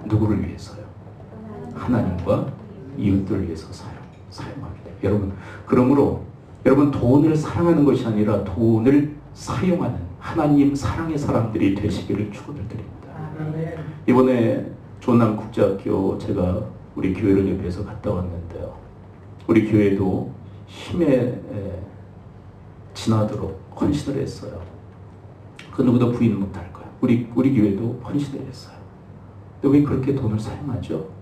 누구를 위해서요? 하나님과 이웃들을 위해서 사용합니다. 여러분, 그러므로 여러분, 돈을 사랑하는 것이 아니라 돈을 사용하는 하나님 사랑의 사람들이 되시기를 축원을 드립니다. 이번에 조남국제학교 제가 우리 교회를 옆에서 갔다 왔는데요. 우리 교회도 힘에 지나도록 헌신을 했어요. 그 누구도 부인 못할 거예요. 우리 교회도 헌신을 했어요. 근데 왜 그렇게 돈을 사용하죠?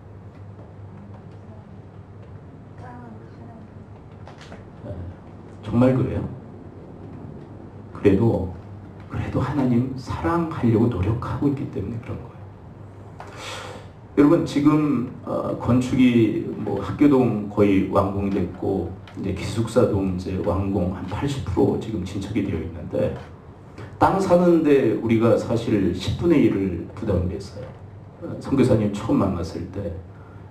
정말 그래요? 그래도 하나님 사랑하려고 노력하고 있기 때문에 그런 거예요. 여러분, 지금 건축이 뭐 학교동 거의 완공됐고, 이제 기숙사동 이제 완공 한 80% 지금 진척이 되어 있는데, 땅 사는데 우리가 사실 10분의 1을 부담했어요. 선교사님 처음 만났을 때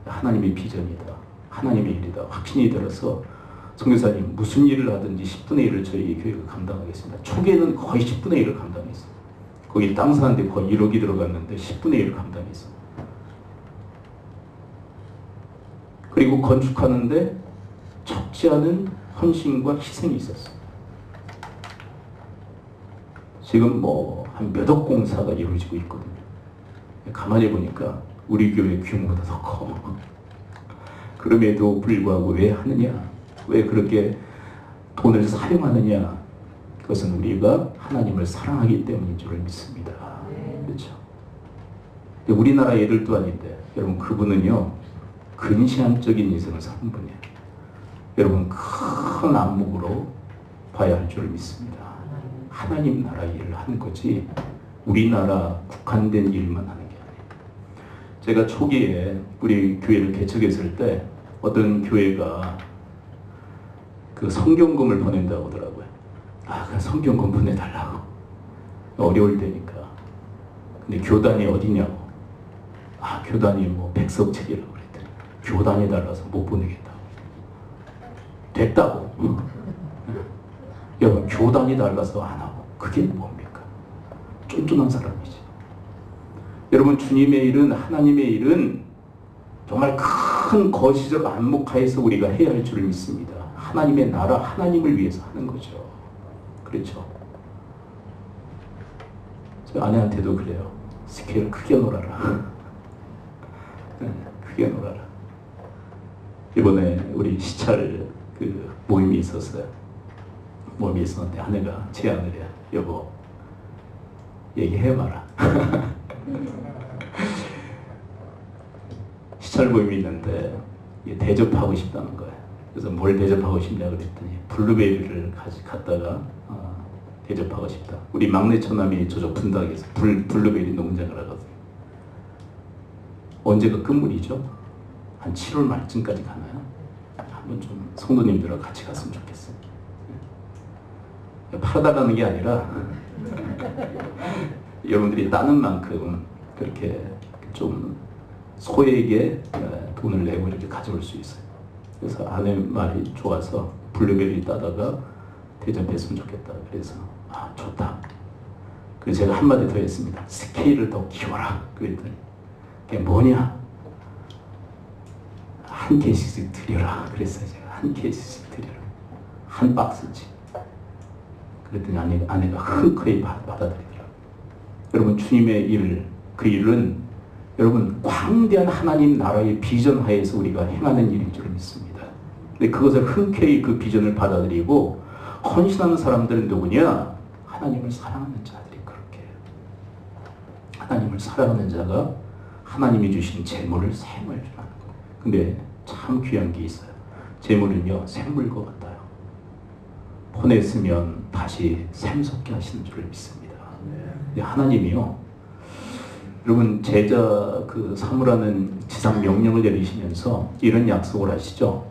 하나님의 비전이다, 하나님의 일이다 확신이 들어서, 선교사님 무슨 일을 하든지 10분의 1을 저희 교회가 감당하겠습니다. 초기에는 거의 10분의 1을 감당했어요. 거기 땅 사는데 거의 1억이 들어갔는데 10분의 1을 감당했어요. 그리고 건축하는데 적지 않은 헌신과 희생이 있었어요. 지금 뭐 한 몇억 공사가 이루어지고 있거든요. 가만히 보니까 우리 교회 규모보다 더 커. 그럼에도 불구하고 왜 하느냐? 왜 그렇게 돈을 사용하느냐? 그것은 우리가 하나님을 사랑하기 때문인 줄을 믿습니다. 그렇죠? 우리나라 애들도 아닌데, 여러분, 그분은요, 근시안적인 인생을 사는 분이에요. 여러분 큰 안목으로 봐야 할 줄 믿습니다. 하나님 나라 일을 하는 거지 우리나라 국한된 일만 하는 게 아니에요. 제가 초기에 우리 교회를 개척했을 때 어떤 교회가 그 성경금을 보낸다고 하더라고요. 그 성경금 보내달라고. 어려울 때니까. 근데 교단이 어디냐고. 교단이 뭐 백석책이라고 그랬더니 교단이 달라서 못 보내겠다고. 됐다고. 여러분 교단이 달라서 안 하고 그게 뭡니까? 쫀쫀한 사람이지. 여러분 주님의 일은 하나님의 일은 정말 큰 거시적 안목하에서 우리가 해야 할 줄 믿습니다. 하나님의 나라 하나님을 위해서 하는 거죠. 그렇죠? 저 아내한테도 그래요. 스케일 크게 놀아라. 크게 놀아라. 이번에 우리 시찰 그 모임이 있었어요. 모임이 있었는데 아내가 제안을 해요. 여보 얘기해봐라. 시찰 모임이 있는데 대접하고 싶다는 거예요. 그래서 뭘 대접하고 싶냐 그랬더니 블루베리를 갖다가 대접하고 싶다. 우리 막내 처남이 저쪽 분당에서 블루베리 농장을 하거든요. 언제가 끝물이죠? 한 7월 말쯤까지 가나요? 한번 좀 성도님들하고 같이 갔으면 좋겠어요. 팔아달라는 게 아니라 여러분들이 따는 만큼 그렇게 좀 소액의 돈을 내고 이렇게 가져올 수 있어요. 그래서 아내 말이 좋아서 블루베리 따다가 대접했으면 좋겠다. 그래서 좋다. 그래서 제가 한마디 더 했습니다. 스케일을 더 키워라. 그랬더니 그게 뭐냐? 한 개씩 드려라. 그랬어요. 제가 한 개씩 드려라. 한 박스지. 그랬더니 아내가 흔쾌히 받아들이더라고요. 여러분 주님의 일, 그 일은 여러분 광대한 하나님 나라의 비전 하에서 우리가 행하는 일인 줄 믿습니다. 근데 그것을 흔쾌히 그 비전을 받아들이고 헌신하는 사람들은 누구냐? 하나님을 사랑하는 자들이 그렇게 해요. 하나님을 사랑하는 자가 하나님이 주신 재물을 샘을 주는 거예요. 근데 참 귀한 게 있어요. 재물은요 샘물과 같아요. 보냈으면 다시 샘솟게 하시는 줄 믿습니다. 근데 하나님이요, 여러분 제자 그 삼으라는 지상 명령을 내리시면서 이런 약속을 하시죠.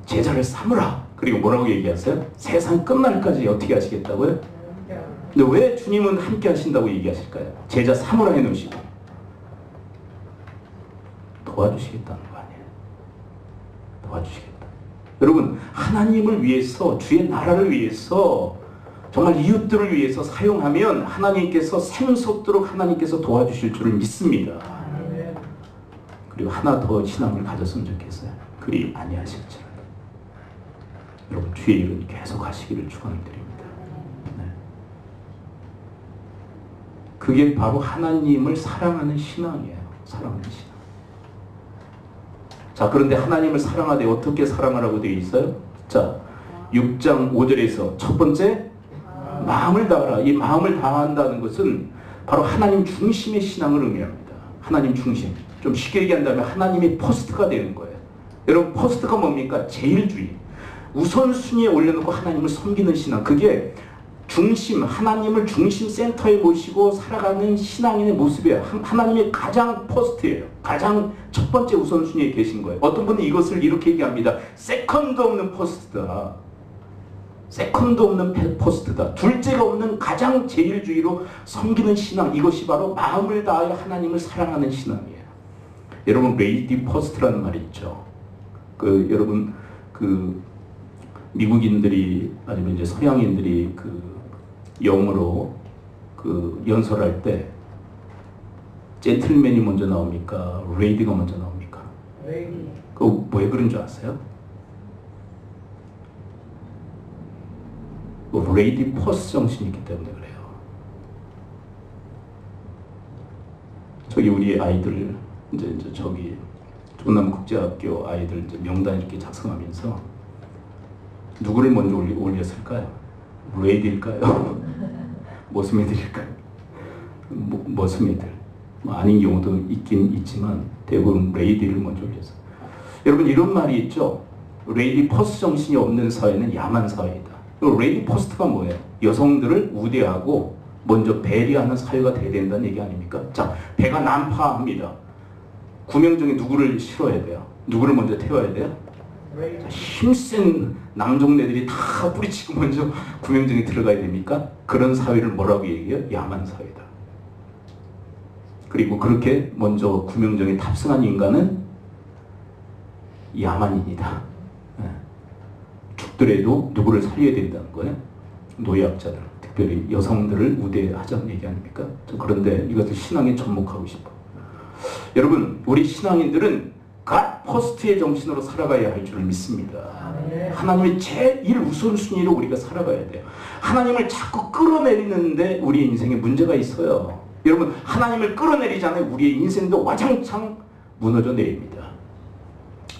제자를 삼으라. 그리고 뭐라고 얘기하세요? 세상 끝날까지 어떻게 하시겠다고요? 근데 왜 주님은 함께 하신다고 얘기하실까요? 제자 삼으라 해놓으시고 도와주시겠다는 거 아니에요? 도와주시겠다. 여러분 하나님을 위해서, 주의 나라를 위해서, 정말 이웃들을 위해서 사용하면 하나님께서 샘솟도록 하나님께서 도와주실 줄을 믿습니다. 그리고 하나 더 신앙을 가졌으면 좋겠어요. 그리 아니하실지라도 여러분 주의 일은 계속 하시기를 축원드립니다. 네. 그게 바로 하나님을 사랑하는 신앙이에요. 사랑하는 신앙. 자, 그런데 하나님을 사랑하되 어떻게 사랑하라고 되어 있어요? 자, 6장 5절에서 첫 번째 마음을 다하라. 이 마음을 다한다는 것은 바로 하나님 중심의 신앙을 의미합니다. 하나님 중심. 좀 쉽게 얘기한다면 하나님의 포스트가 되는 거예요. 여러분 포스트가 뭡니까? 제일주의. 우선순위에 올려놓고 하나님을 섬기는 신앙. 그게 중심, 하나님을 중심 센터에 모시고 살아가는 신앙인의 모습이에요. 하나님의 가장 포스트예요. 가장 첫 번째 우선순위에 계신 거예요. 어떤 분은 이것을 이렇게 얘기합니다. 세컨드 없는 포스트다. 세컨드 없는 포스트다. 둘째가 없는 가장 제일주의로 섬기는 신앙. 이것이 바로 마음을 다하여 하나님을 사랑하는 신앙이에요. 여러분 레이디 포스트라는 말이 있죠. 여러분 미국인들이 아니면 이제 서양인들이 영어로 연설할 때 젠틀맨이 먼저 나옵니까? 레이디가 먼저 나옵니까? 레이디. 왜 그런 줄 아세요? 레이디 퍼스트 정신이 있기 때문에 그래요. 저기 우리 아이들 이제 저기 조남국제학교 아이들 이제 명단 이렇게 작성하면서 누구를 먼저 올렸을까요? 레이디일까요? 머스매들일까요? 머스매들. 아닌 경우도 있긴 있지만 대부분 레이디를 먼저 올려서. 여러분 이런 말이 있죠. 레이디 퍼스트 정신이 없는 사회는 야만 사회이다. 레이디 퍼스트가 뭐예요? 여성들을 우대하고 먼저 배려하는 사회가 돼야 된다는 얘기 아닙니까? 자, 배가 난파합니다. 구명정에 누구를 실어야 돼요? 누구를 먼저 태워야 돼요? 자, 힘센 남종네들이 다 뿌리치고 먼저 구명정에 들어가야 됩니까? 그런 사회를 뭐라고 얘기해요? 야만 사회다. 그리고 그렇게 먼저 구명정에 탑승한 인간은 야만인이다. 죽더라도 누구를 살려야 된다는 거예요? 노약자들, 특별히 여성들을 우대하자는 얘기 아닙니까? 그런데 이것을 신앙에 접목하고 싶어. 여러분, 우리 신앙인들은 God first의 정신으로 살아가야 할 줄을 믿습니다. 하나님의 제일 우선순위로 우리가 살아가야 돼요. 하나님을 자꾸 끌어내리는데 우리의 인생에 문제가 있어요. 여러분, 하나님을 끌어내리지 않으면 우리의 인생도 와장창 무너져 내립니다.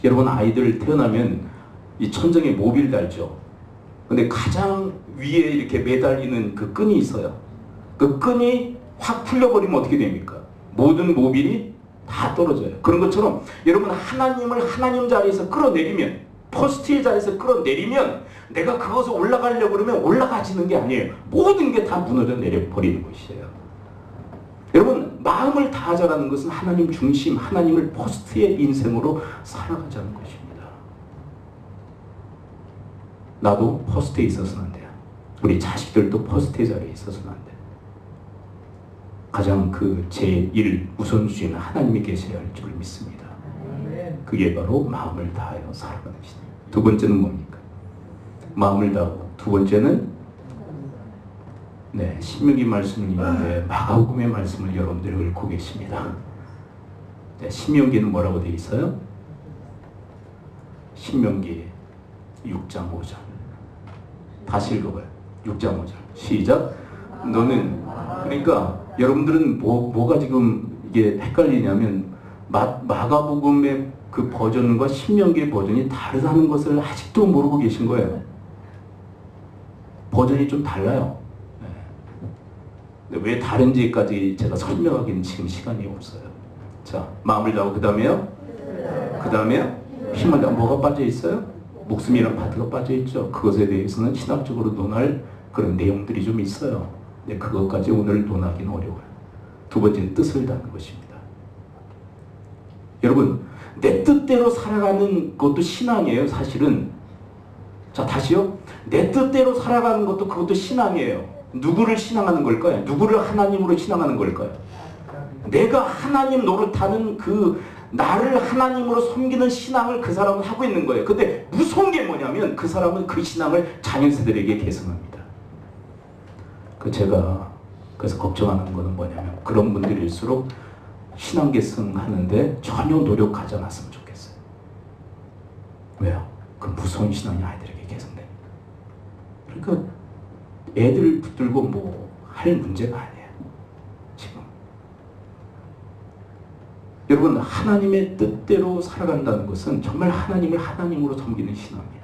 여러분, 아이들 태어나면 이 천정에 모빌 달죠. 근데 가장 위에 이렇게 매달리는 그 끈이 있어요. 그 끈이 확 풀려버리면 어떻게 됩니까? 모든 모빌이 다 떨어져요. 그런 것처럼 여러분, 하나님을 하나님 자리에서 끌어내리면, 퍼스트의 자리에서 끌어내리면 내가 그것을 올라가려고 그러면 올라가지는 게 아니에요. 모든 게 다 무너져 내려버리는 것이에요. 여러분, 마음을 다하자라는 것은 하나님 중심, 하나님을 퍼스트의 인생으로 살아가자는 것입니다. 나도 퍼스트에 있어서는 안 돼요. 우리 자식들도 퍼스트의 자리에 있어서는 안 돼요. 가장 그 제1 우선순위는 하나님이 계셔야 할 줄 믿습니다. 그게 바로 마음을 다하여 살아가는 시대. 두 번째는 뭡니까? 마음을 다하고, 두 번째는 신명기 말씀을 읽는데 마가복음의 말씀을 여러분들이 읽고 계십니다. 신명기는 뭐라고 되어 있어요? 신명기 6장 5절. 다시 읽어봐요. 6장 5절. 시작. 너는, 그러니까 여러분들은 뭐가 지금 이게 헷갈리냐면 마가복음의 그 버전과 신명기의 버전이 다르다는 것을 아직도 모르고 계신 거예요. 버전이 좀 달라요. 왜 다른지까지 제가 설명하기는 지금 시간이 없어요. 자, 마음을 다하고 그 다음에요? 그 다음에 힘을 다하고 뭐가 빠져 있어요? 목숨이라는 파트가 빠져 있죠. 그것에 대해서는 신학적으로 논할 그런 내용들이 좀 있어요. 근데 그것까지 오늘 논하기는 어려워요. 두 번째는 뜻을 다하는 것입니다. 여러분, 내 뜻대로 살아가는 것도 신앙이에요, 사실은. 자, 다시요. 내 뜻대로 살아가는 것도 그것도 신앙이에요. 누구를 신앙하는 걸까요? 누구를 하나님으로 신앙하는 걸까요? 내가 하나님 노릇하는 그 나를 하나님으로 섬기는 신앙을 그 사람은 하고 있는 거예요. 근데 무서운 게 뭐냐면 그 사람은 그 신앙을 자녀세들에게 계승합니다. 제가 그래서 걱정하는 거는 뭐냐면 그런 분들일수록 신앙 계승하는데 전혀 노력하지 않았으면 좋겠어요. 왜요? 그 무서운 신앙이 아이들에게 계승돼. 그러니까 애들 붙들고 뭐 할 문제가 아니에요. 지금. 여러분, 하나님의 뜻대로 살아간다는 것은 정말 하나님을 하나님으로 섬기는 신앙이에요.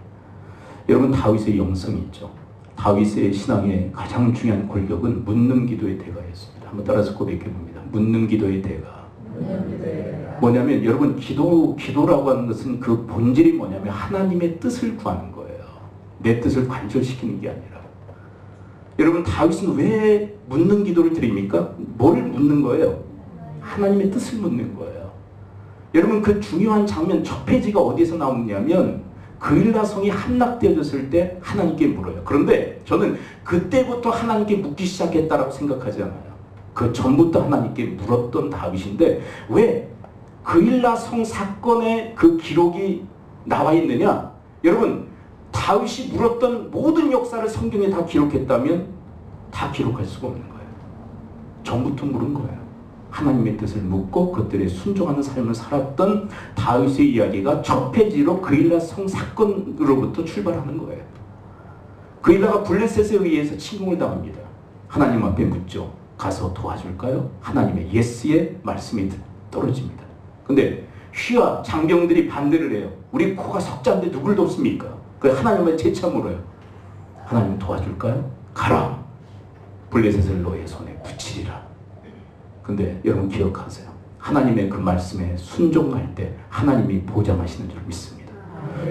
여러분, 다윗의 영성이 있죠. 다윗의 신앙의 가장 중요한 골격은 묻는 기도의 대가였습니다. 한번 따라서 고백해 봅니다. 묻는 기도의 대가. 뭐냐면 여러분, 기도라고 하는 것은 그 본질이 뭐냐면 하나님의 뜻을 구하는 거예요. 내 뜻을 관철시키는 게 아니라. 여러분, 다윗은 왜 묻는 기도를 드립니까? 뭘 묻는 거예요? 하나님의 뜻을 묻는 거예요. 여러분, 그 중요한 장면 첫 페이지가 어디에서 나오느냐면 그일라성이 함락되어졌을 때 하나님께 물어요. 그런데 저는 그때부터 하나님께 묻기 시작했다라고 생각하지 않아요. 그 전부터 하나님께 물었던 다윗인데 왜 그일라성 사건의 그 기록이 나와 있느냐? 여러분, 다윗이 물었던 모든 역사를 성경에 다 기록했다면 다 기록할 수가 없는 거예요. 전부터 물은 거예요. 하나님의 뜻을 묻고 그들의 순종하는 삶을 살았던 다윗의 이야기가 첫 페이지로 그일라 성 사건으로부터 출발하는 거예요. 그일라가 블레셋에 의해서 침공을 당합니다. 하나님 앞에 묻죠. 가서 도와줄까요? 하나님의 예스의 말씀이 떨어집니다. 근데 휘하 장병들이 반대를 해요. 우리 코가 석자인데 누굴 돕습니까? 그 하나님을 재차 물어요. 하나님 도와줄까요? 가라. 블레셋을 너의 손에 붙이리라. 근데 여러분 기억하세요. 하나님의 그 말씀에 순종할 때 하나님이 보장하시는 줄 믿습니다.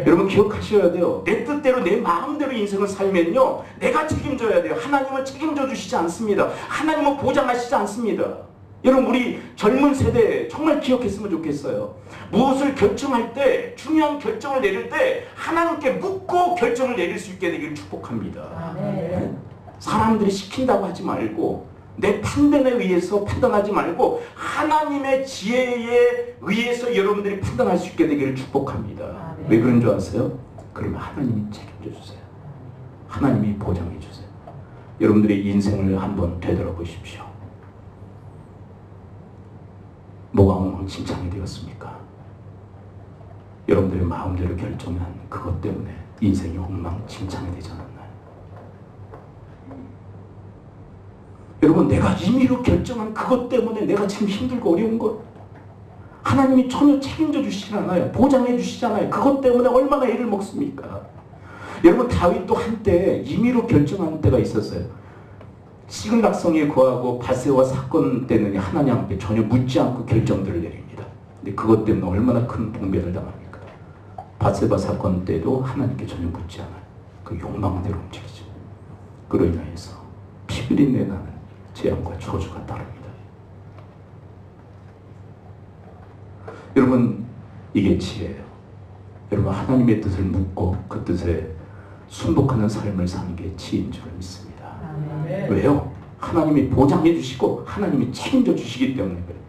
여러분 기억하셔야 돼요. 내 뜻대로 내 마음대로 인생을 살면요, 내가 책임져야 돼요. 하나님은 책임져 주시지 않습니다. 하나님은 보장하시지 않습니다. 여러분 우리 젊은 세대 정말 기억했으면 좋겠어요. 무엇을 결정할 때, 중요한 결정을 내릴 때 하나님께 묻고 결정을 내릴 수 있게 되기를 축복합니다. 사람들이 시킨다고 하지 말고, 내 판단에 의해서 판단하지 말고 하나님의 지혜에 의해서 여러분들이 판단할 수 있게 되기를 축복합니다. 왜 그런 줄 아세요? 그러면 하나님이 책임져 주세요. 하나님이 보장해 주세요. 여러분들의 인생을 한번 되돌아보십시오. 뭐가 엉망진창이 되었습니까? 여러분들의 마음대로 결정한 그것 때문에 인생이 엉망진창이 되지 않았나요? 여러분 내가 임의로 결정한 그것 때문에 내가 지금 힘들고 어려운 것, 하나님이 전혀 책임져 주시지 않아요. 보장해 주시지 않아요. 그것 때문에 얼마나 애를 먹습니까? 여러분 다윗도 한때 임의로 결정한 때가 있었어요. 시글락성에 거하고 바세와 사건 때는 하나님 앞에 전혀 묻지 않고 결정들을 내립니다. 근데 그것 때문에 얼마나 큰 봉변을 당합니까? 바세바 사건 때도 하나님께 전혀 묻지 않아요. 그 욕망대로 움직이죠. 그로 인하여서 피비린내 나는 재앙과 저주가 따릅니다. 여러분 이게 지혜예요. 여러분 하나님의 뜻을 묻고 그 뜻에 순복하는 삶을 사는 게 지혜인 줄 믿습니다. 왜요? 하나님이 보장해 주시고 하나님이 책임져 주시기 때문에 그래요.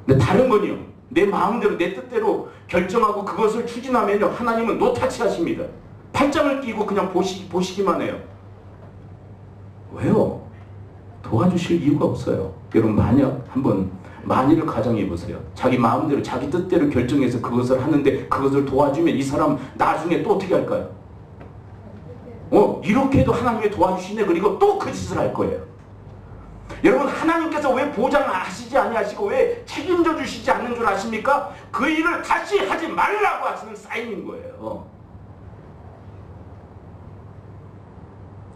근데 다른 건요, 내 마음대로 내 뜻대로 결정하고 그것을 추진하면요, 하나님은 노타치 하십니다. 팔짱을 끼고 그냥 보시기만 해요. 왜요? 도와주실 이유가 없어요. 여러분 만일을 가정해 보세요. 자기 마음대로 자기 뜻대로 결정해서 그것을 하는데 그것을 도와주면 이 사람 나중에 또 어떻게 할까요? 이렇게 해도 하나님이 도와주시네. 그리고 또 그 짓을 할 거예요. 여러분 하나님께서 왜 보장하시지 아니하시고 왜 책임져 주시지 않는 줄 아십니까? 그 일을 다시 하지 말라고 하시는 사인인 거예요.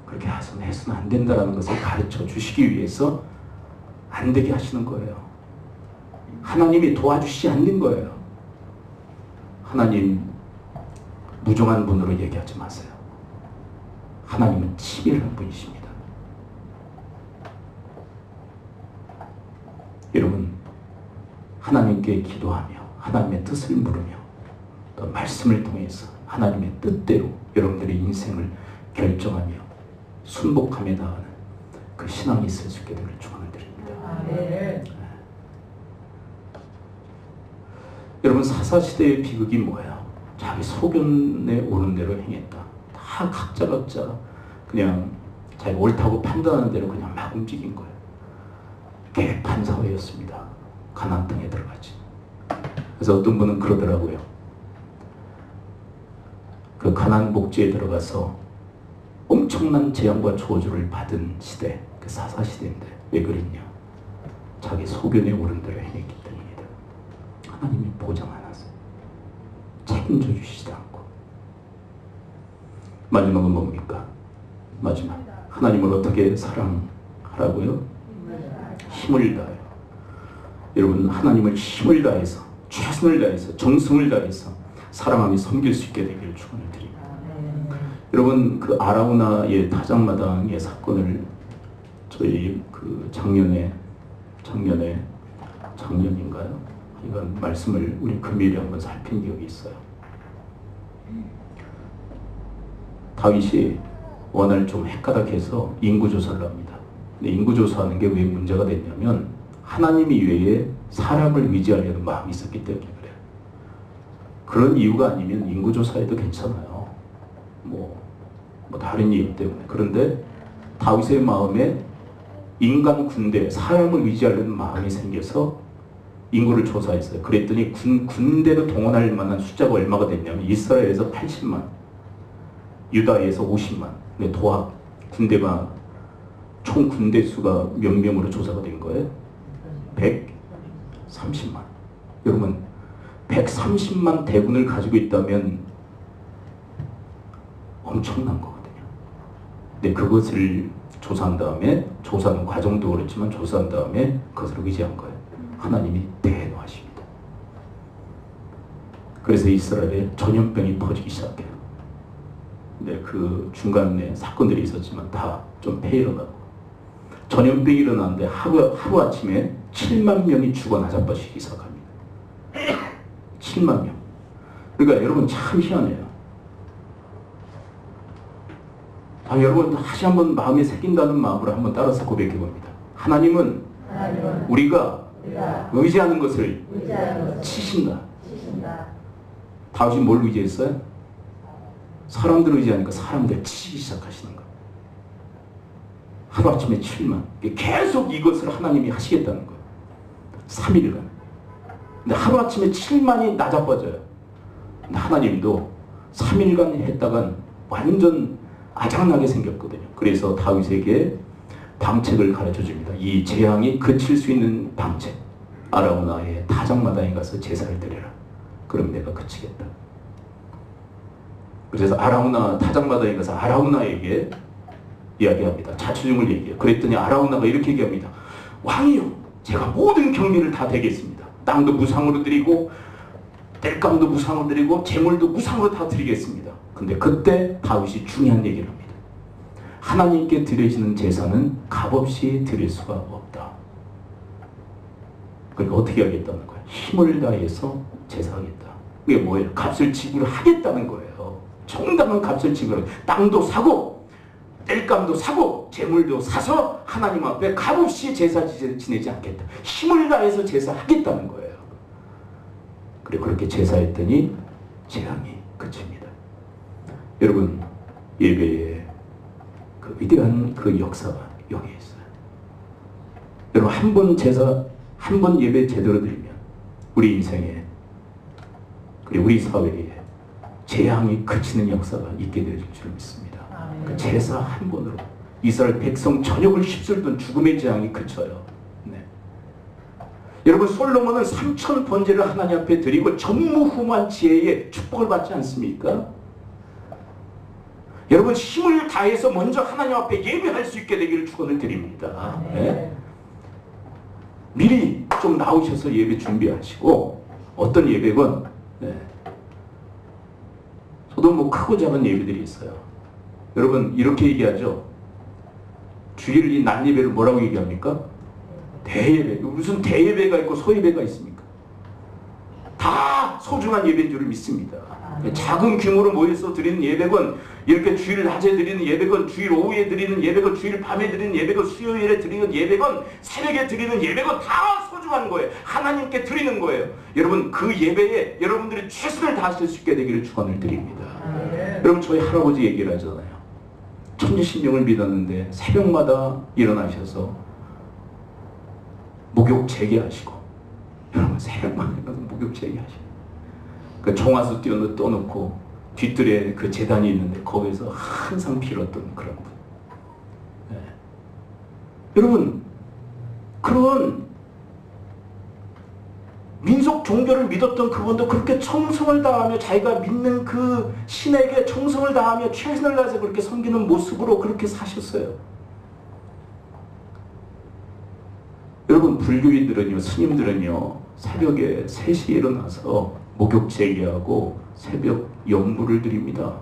그렇게 해서는 안 된다는 것을 가르쳐 주시기 위해서 안 되게 하시는 거예요. 하나님이 도와주시지 않는 거예요. 하나님 무정한 분으로 얘기하지 마세요. 하나님은 치밀한 분이십니다. 여러분 하나님께 기도하며 하나님의 뜻을 물으며 또 말씀을 통해서 하나님의 뜻대로 여러분들의 인생을 결정하며 순복하며 나가는 그 신앙이 있을 수 있게 되기를 축원을 드립니다. 여러분 사사시대의 비극이 뭐예요? 자기 소견에 오는 대로 행했다. 다 각자 그냥 자기 옳다고 판단하는 대로 그냥 막 움직인 거예요. 개판 사회였습니다. 가나안 땅에 들어가지. 그래서 어떤 분은 그러더라고요. 그 가나안 복지에 들어가서 엄청난 재앙과 저주를 받은 시대, 그 사사시대인데 왜 그랬냐? 자기 소견에 오른 대로 행했기 때문이다. 하나님이 보장 안 하세요. 책임져 주시지 않고. 마지막은 뭡니까? 마지막 하나님을 어떻게 사랑하라고요? 힘을 다해요. 여러분 하나님을 힘을 다해서 최선을 다해서 정성을 다해서 사랑하며 섬길 수 있게 되기를 축원을 드립니다. 여러분 그 아라우나의 타작마당의 사건을 저희 그 작년인가요? 이건 말씀을 우리 금요일에 한번 살핀 기억이 있어요. 다윗이 원을 좀 헷가닥해서 인구조사를 합니다. 근데 인구조사하는 게 왜 문제가 됐냐면 하나님 이외에 사람을 의지하려는 마음이 있었기 때문에 그래요. 그런 이유가 아니면 인구조사해도 괜찮아요. 뭐 다른 이유 때문에. 그런데 다윗의 마음에 인간 군대, 사람을 의지하려는 마음이 생겨서 인구를 조사했어요. 그랬더니 군대로 동원할 만한 숫자가 얼마가 됐냐면 이스라엘에서 80만, 유다에서 50만. 근데 도합 군대가 총 군대 수가 몇 명으로 조사가 된 거예요? 130만. 여러분 130만 대군을 가지고 있다면 엄청난 거거든요. 근데 그것을 조사한 다음에, 조사하는 과정도 그렇지만 조사한 다음에 그것을 의지한 거예요. 하나님이 대노하십니다. 그래서 이스라엘에 전염병이 퍼지기 시작해요. 근데 그 중간에 사건들이 있었지만 다 좀 폐일어나고 전염병이 일어나는데 하루아침에 7만 명이 죽어 나자빠지기 시작합니다. 7만 명. 그러니까 여러분 참 희한해요. 여러분 다시 한번 마음에 새긴다는 마음으로 한번 따라서 고백해 봅니다. 하나님은 우리가 의지하는 것을 치신다. 다윗이 뭘 의지했어요? 사람들 의지하니까 사람들 치기 시작하시는 거예요. 하루아침에 7만. 계속 이것을 하나님이 하시겠다는 거예요. 3일간. 근데 하루아침에 7만이 낮아빠져요. 근데 하나님도 3일간 했다간 완전 아장나게 생겼거든요. 그래서 다윗에게 방책을 가르쳐줍니다. 이 재앙이 그칠 수 있는 방책. 아라우나의 타작마당에 가서 제사를 드려라. 그럼 내가 그치겠다. 그래서 아라우나 타작마당에 가서 아라우나에게 이야기합니다. 자초중을 얘기해요. 그랬더니 아라우나가 이렇게 얘기합니다. 왕이요, 제가 모든 경비를 다 대겠습니다. 땅도 무상으로 드리고 땔감도 무상으로 드리고 재물도 무상으로 다 드리겠습니다. 근데 그때 다윗이 중요한 얘기를 합니다. 하나님께 드려지는 제사는 값없이 드릴 수가 없다. 그러니까 어떻게 하겠다는 거예요? 힘을 다해서 제사하겠다. 그게 뭐예요? 값을 지불하겠다는 거예요. 정당한 값을 지불하고 땅도 사고 땔감도 사고 재물도 사서 하나님 앞에 값없이 제사 지내지 않겠다. 힘을 다해서 제사하겠다는 거예요. 그리고 그렇게 제사했더니 재앙이 그칩니다. 여러분, 예배의 그 위대한 그 역사가 여기에 있어요. 여러분, 한 번 예배 제대로 드리면 우리 인생에 그리고 우리 사회에 재앙이 그치는 역사가 있게 될 줄 믿습니다. 그 제사 한 번으로 이스라엘 백성 전역을 휩쓸던 죽음의 재앙이 그쳐요. 네. 여러분, 솔로몬은 3천 번제를 하나님 앞에 드리고 전무후무한 지혜의 축복을 받지 않습니까? 여러분, 힘을 다해서 먼저 하나님 앞에 예배할 수 있게 되기를 축원을 드립니다. 네. 미리 좀 나오셔서 예배 준비하시고, 어떤 예배건, 네. 저도 뭐 크고 작은 예배들이 있어요. 여러분, 이렇게 얘기하죠. 주일 이 낮예배를 뭐라고 얘기합니까? 대예배. 무슨 대예배가 있고 소예배가 있습니까? 다 소중한 예배인 줄 믿습니다. 작은 규모로 모여서 드리는 예배건, 이렇게 주일 낮에 드리는 예배건, 주일 오후에 드리는 예배건, 주일 밤에 드리는 예배건, 수요일에 드리는 예배건, 새벽에 드리는 예배건 다 소중한 거예요. 하나님께 드리는 거예요. 여러분, 그 예배에 여러분들이 최선을 다하실 수 있게 되기를 축원을 드립니다. 여러분, 저희 할아버지 얘기를 하잖아요. 천지신령을 믿었는데 새벽마다 일어나셔서 목욕 재개하시고, 여러분 새벽마다 일어나서 목욕 재개하시고, 그 종아수 떠놓고 뒷뜰에 그 제단이 있는데 거기서 항상 빌었던 그런 분. 네. 여러분, 그런 민속 종교를 믿었던 그분도 그렇게 청성을 다하며 자기가 믿는 그 신에게 청성을 다하며 최선을 다해서 그렇게 섬기는 모습으로 그렇게 사셨어요. 여러분, 불교인들은요, 스님들은요, 새벽에 3시에 일어나서 목욕 재개하고 새벽 연부를 드립니다.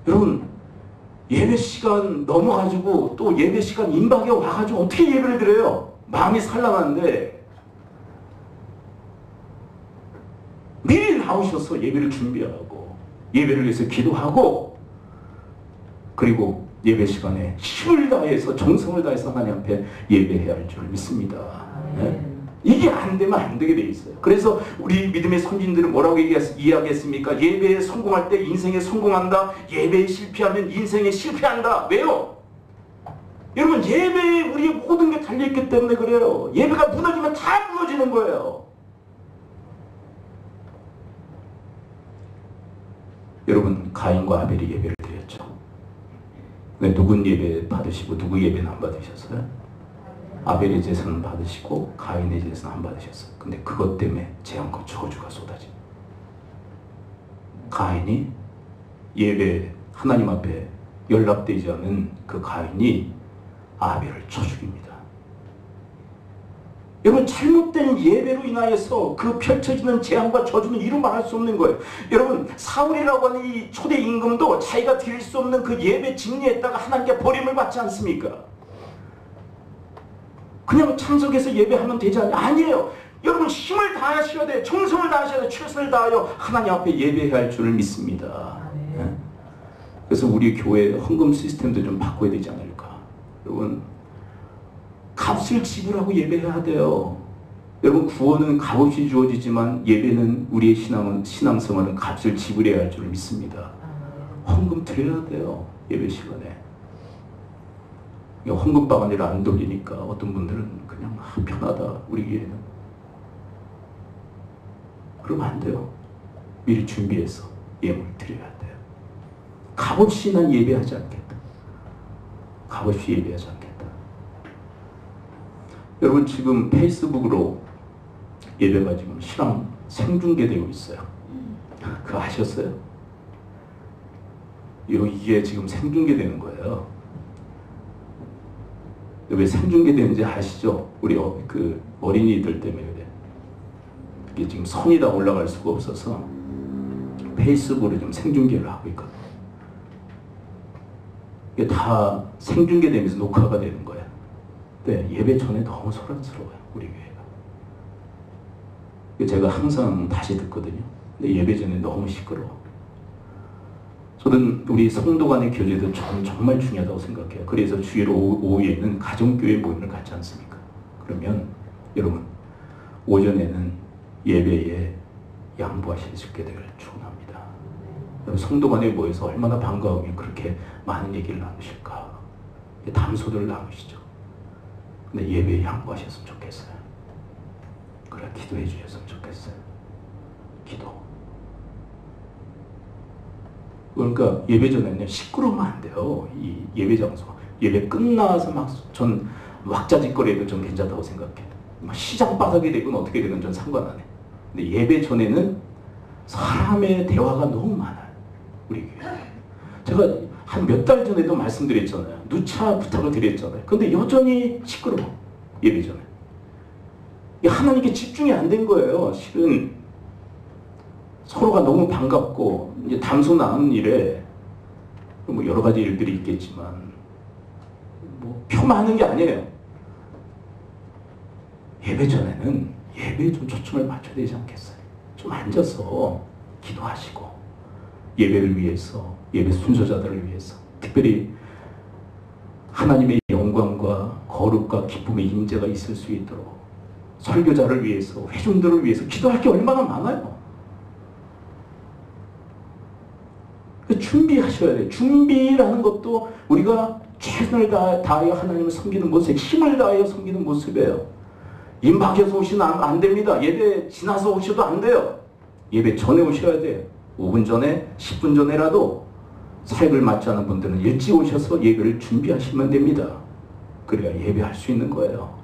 여러분, 예배 시간 넘어가지고 또 예배 시간 임박에 와가지고 어떻게 예배를 드려요? 마음이 산란한데 미리 나오셔서 예배를 준비하고 예배를 위해서 기도하고, 그리고 예배 시간에 힘을 다해서 정성을 다해서 하나님 앞에 예배해야 할 줄 믿습니다. 네? 이게 안 되면 안 되게 돼 있어요. 그래서 우리 믿음의 선진들은 뭐라고 이야기했습니까? 예배에 성공할 때 인생에 성공한다. 예배에 실패하면 인생에 실패한다. 왜요? 여러분, 예배에 우리의 모든 게 달려있기 때문에 그래요. 예배가 무너지면 다 무너지는 거예요. 여러분, 가인과 아벨이 예배를 드렸죠. 왜 누군 예배 받으시고 누구 예배는 안 받으셨어요? 아벨의 제사는 받으시고 가인의 제사는 안 받으셨어요. 근데 그것 때문에 재앙과 저주가 쏟아집니다. 가인이 예배 하나님 앞에 연락되지 않은 그 가인이 아벨을 쳐 죽입니다. 여러분, 잘못된 예배로 인하여서 그 펼쳐지는 재앙과 저주는 이루 말할 수 없는 거예요. 여러분, 사울이라고 하는 이 초대 임금도 자기가 드릴 수 없는 그 예배 진리에다가 하나님께 버림을 받지 않습니까? 그냥 참석해서 예배하면 되지 않냐? 아니에요. 여러분, 힘을 다하셔야 돼요. 정성을 다하셔야 돼요. 최선을 다하여 하나님 앞에 예배해야 할 줄을 믿습니다. 네? 그래서 우리 교회 헌금 시스템도 좀 바꿔야 되지 않을까. 여러분, 값을 지불하고 예배해야 돼요. 여러분, 구원은 값없이 주어지지만 예배는 우리의 신앙생활은 값을 지불해야 할 줄을 믿습니다. 헌금 드려야 돼요. 예배 시간에. 헌금 바가니를 안 돌리니까 어떤 분들은 그냥 편하다, 우리 교회는. 그러면 안 돼요. 미리 준비해서 예물 드려야 돼요. 값없이 난 예배하지 않겠다. 값없이 예배하지 않겠다. 여러분, 지금 페이스북으로 예배가 지금 실황 생중계되고 있어요. 그거 아셨어요? 이게 지금 생중계되는 거예요. 왜 생중계되는지 아시죠? 우리 그 어린이들 때문에 그래. 이게 지금 선이 다 올라갈 수가 없어서 페이스북으로 좀 생중계를 하고 있거든요. 이게 다 생중계되면서 녹화가 되는 거예요. 네, 예배 전에 너무 소란스러워요, 우리 교회가. 제가 항상 다시 듣거든요. 근데 예배 전에 너무 시끄러워. 저는 우리 성도 간의 교제도 정말 중요하다고 생각해요. 그래서 주일 오후에는 가정교회 모임을 갖지 않습니까? 그러면 여러분, 오전에는 예배에 양보하실 수 있게 되기를 축원합니다. 성도 간에 모여서 얼마나 반가우면 그렇게 많은 얘기를 나누실까. 담소를 나누시죠. 근데 예배에 양보하셨으면 좋겠어요. 그래, 기도해 주셨으면 좋겠어요. 기도. 그러니까 예배 전에는 시끄러우면 안 돼요. 이 예배 장소. 예배 끝나서 전 왁자지껄해도 전 괜찮다고 생각해요. 시장 바닥이 되건 어떻게 되건 전 상관 안 해. 근데 예배 전에는 사람의 대화가 너무 많아요. 우리 교회. 제가 한 몇 달 전에도 말씀드렸잖아요. 누차 부탁을 드렸잖아요. 근데 여전히 시끄러워. 예배 전에. 하나님께 집중이 안 된 거예요. 실은 서로가 너무 반갑고 이제 담소 나눈 일에 뭐 여러 가지 일들이 있겠지만 뭐 표만한 게 아니에요. 예배 전에는 예배에 좀 초점을 맞춰야 되지 않겠어요? 좀 앉아서 기도하시고 예배를 위해서, 예배 순서자들을 위해서, 특별히 하나님의 영광과 거룩과 기쁨의 임재가 있을 수 있도록 설교자를 위해서, 회중들을 위해서 기도할 게 얼마나 많아요. 준비하셔야 돼요. 준비라는 것도 우리가 최선을 다하여 하나님을 섬기는 모습, 힘을 다하여 섬기는 모습이에요. 임박해서 오시면 안 됩니다. 예배 지나서 오셔도 안 돼요. 예배 전에 오셔야 돼요. 5분 전에, 10분 전에라도 사역을 맡지 않은 분들은 일찍 오셔서 예배를 준비하시면 됩니다. 그래야 예배할 수 있는 거예요.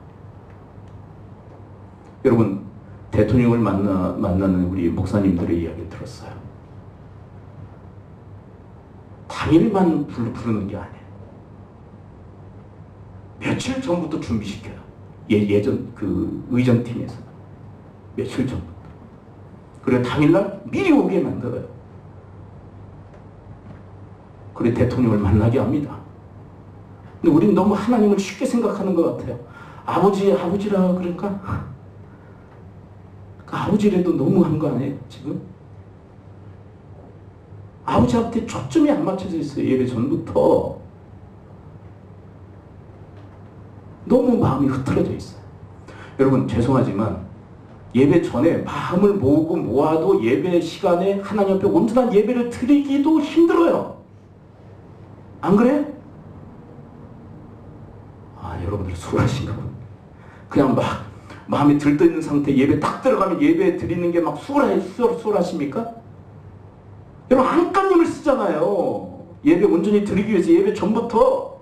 여러분, 대통령을 만나는 우리 목사님들의 이야기를 들었어요. 당일만 부르는 게 아니에요. 며칠 전부터 준비시켜요. 예전 그 의전팀에서. 며칠 전부터. 그래 당일날 미리 오게 만들어요. 그래 대통령을 만나게 합니다. 근데 우리는 너무 하나님을 쉽게 생각하는 것 같아요. 아버지라 그러니까? 아버지라도 너무한 거 아니에요 지금? 아버지한테 초점이 안 맞춰져 있어요. 예배 전부터. 너무 마음이 흐트러져 있어요. 여러분 죄송하지만 예배 전에 마음을 모아도 예배 시간에 하나님 앞에 온전한 예배를 드리기도 힘들어요. 안 그래? 여러분들 수월하신가 보네. 그냥 막 마음이 들떠있는 상태 예배 딱 들어가면 예배 드리는 게 막 수월하십니까? 여러분 안간힘을 쓰잖아요. 예배 온전히 드리기 위해서 예배 전부터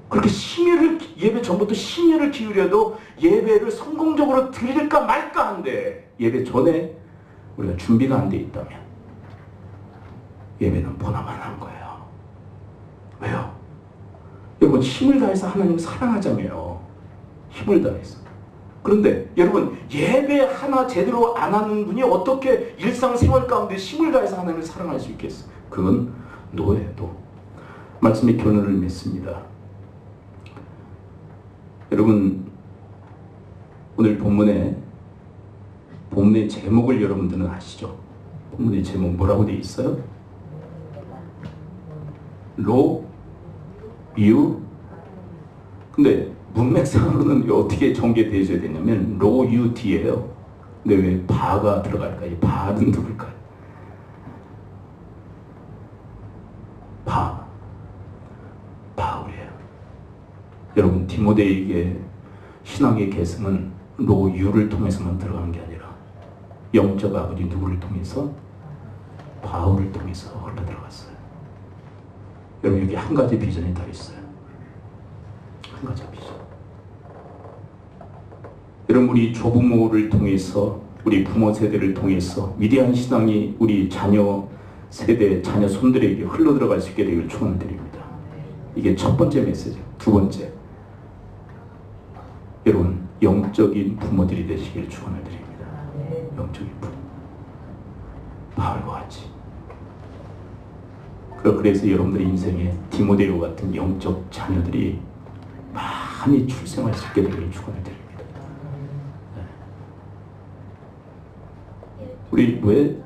그렇게 예배 전부터 심혈을 기울여도 예배를 성공적으로 드릴까 말까 한데 예배 전에 우리가 준비가 안 돼 있다면 예배는 보나마나한 거예요. 왜요? 여러분 여러분 힘을 다해서 하나님을 사랑하자며요. 힘을 다해서. 그런데 여러분 예배 하나 제대로 안 하는 분이 어떻게 일상생활 가운데 힘을 다해서 하나님을 사랑할 수 있겠어요? 그건 노예예요. 말씀의 교훈을 맺습니다. 여러분 오늘 본문의 제목을 여러분들은 아시죠? 본문의 제목 뭐라고 되어 있어요? 로, 유. 근데 문맥상으로는 어떻게 전개되어야 되냐면 로, 유, 디예요. 근데 왜 바가 들어갈까요? 이 바는 누굴까요? 바울이에요. 여러분 디모데에게 신앙의 계승은 로, 유를 통해서만 들어가는 게 아니라 영적 아버지 누구를 통해서? 바울을 통해서 흘러들어갔어요. 여러분 여기 한 가지 비전이 다 있어요. 한 가지 비전. 여러분 우리 조부모를 통해서 우리 부모 세대를 통해서 위대한 신앙이 우리 자녀 세대, 자녀 손들에게 흘러들어갈 수 있게 되기를 축원드립니다. 이게 첫 번째 메시지. 두 번째, 여러분 영적인 부모들이 되시길 축원을 드립니다. 영적인 부모. 바울과 같이. 그래서 여러분들의 인생에 디모데오 같은 영적 자녀들이 많이 출생할 수 있게 되기를 축원을 드립니다. 우리 왜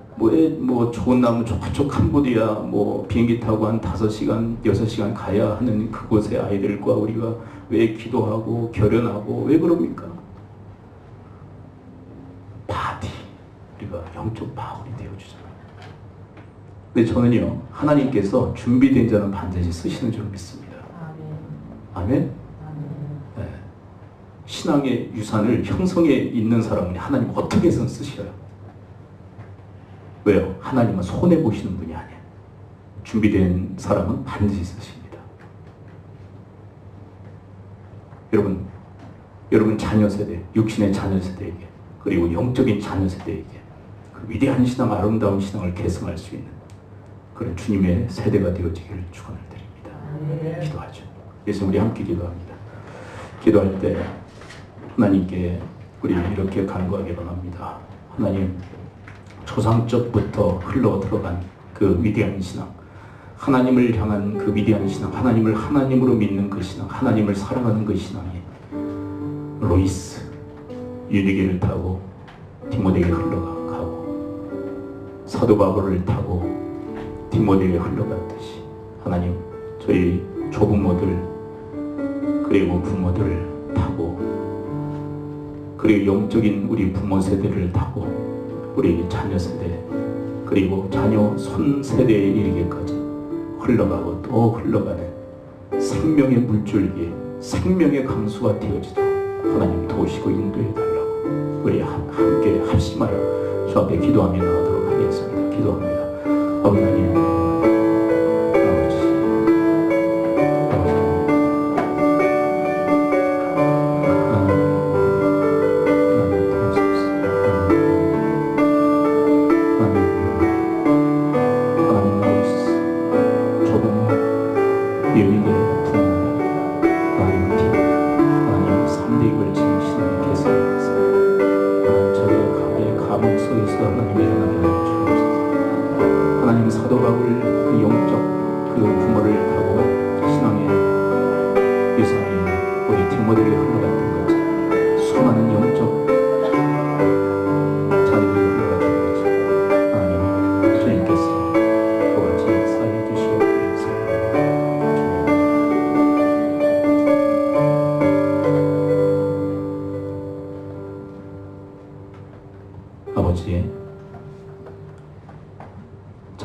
좋은 나무 저쪽 캄보디아 비행기 타고 한 5시간, 6시간 가야 하는 그곳의 아이들과 우리가 왜 기도하고 결연하고 왜 그럽니까? 우리가 영적 바울이 되어주잖아요. 근데 저는요, 하나님께서 준비된 자는 반드시 쓰시는 줄 믿습니다. 아멘? 네. 신앙의 유산을 형성해 있는 사람은 하나님 어떻게 해서 쓰셔요? 왜요? 하나님은 손해보시는 분이 아니에요. 준비된 사람은 반드시 쓰십니다. 여러분 자녀 세대, 육신의 자녀 세대에게, 그리고 영적인 자녀 세대에게 그 위대한 신앙, 아름다운 신앙을 계승할 수 있는 그런 주님의 세대가 되어지기를 축원을 드립니다. 기도하죠. 그래서 우리 함께 기도합니다. 기도할 때 하나님께 우리 이렇게 간구하기 바랍니다. 하나님, 조상적부터 흘러 들어간 그 위대한 신앙, 하나님을 향한 그 위대한 신앙, 하나님을 하나님으로 믿는 그 신앙, 하나님을 사랑하는 그 신앙이 로이스, 유니게를 타고 디모데에게 흘러가고 사도 바울을 타고 디모데에게 흘러갔듯이 하나님 저희 조부모들 그리고 부모들을 타고 그리고 영적인 우리 부모 세대를 타고 우리 자녀 세대 그리고 자녀 손 세대에 이르기까지 흘러가고 또 흘러가는 생명의 물줄기, 생명의 강수가 되어지도록 하나님 도우시고 인도해 달라고 우리 함께 합심하여 주 앞에 기도하며 나가도록 하겠습니다. 기도합니다. 하나님,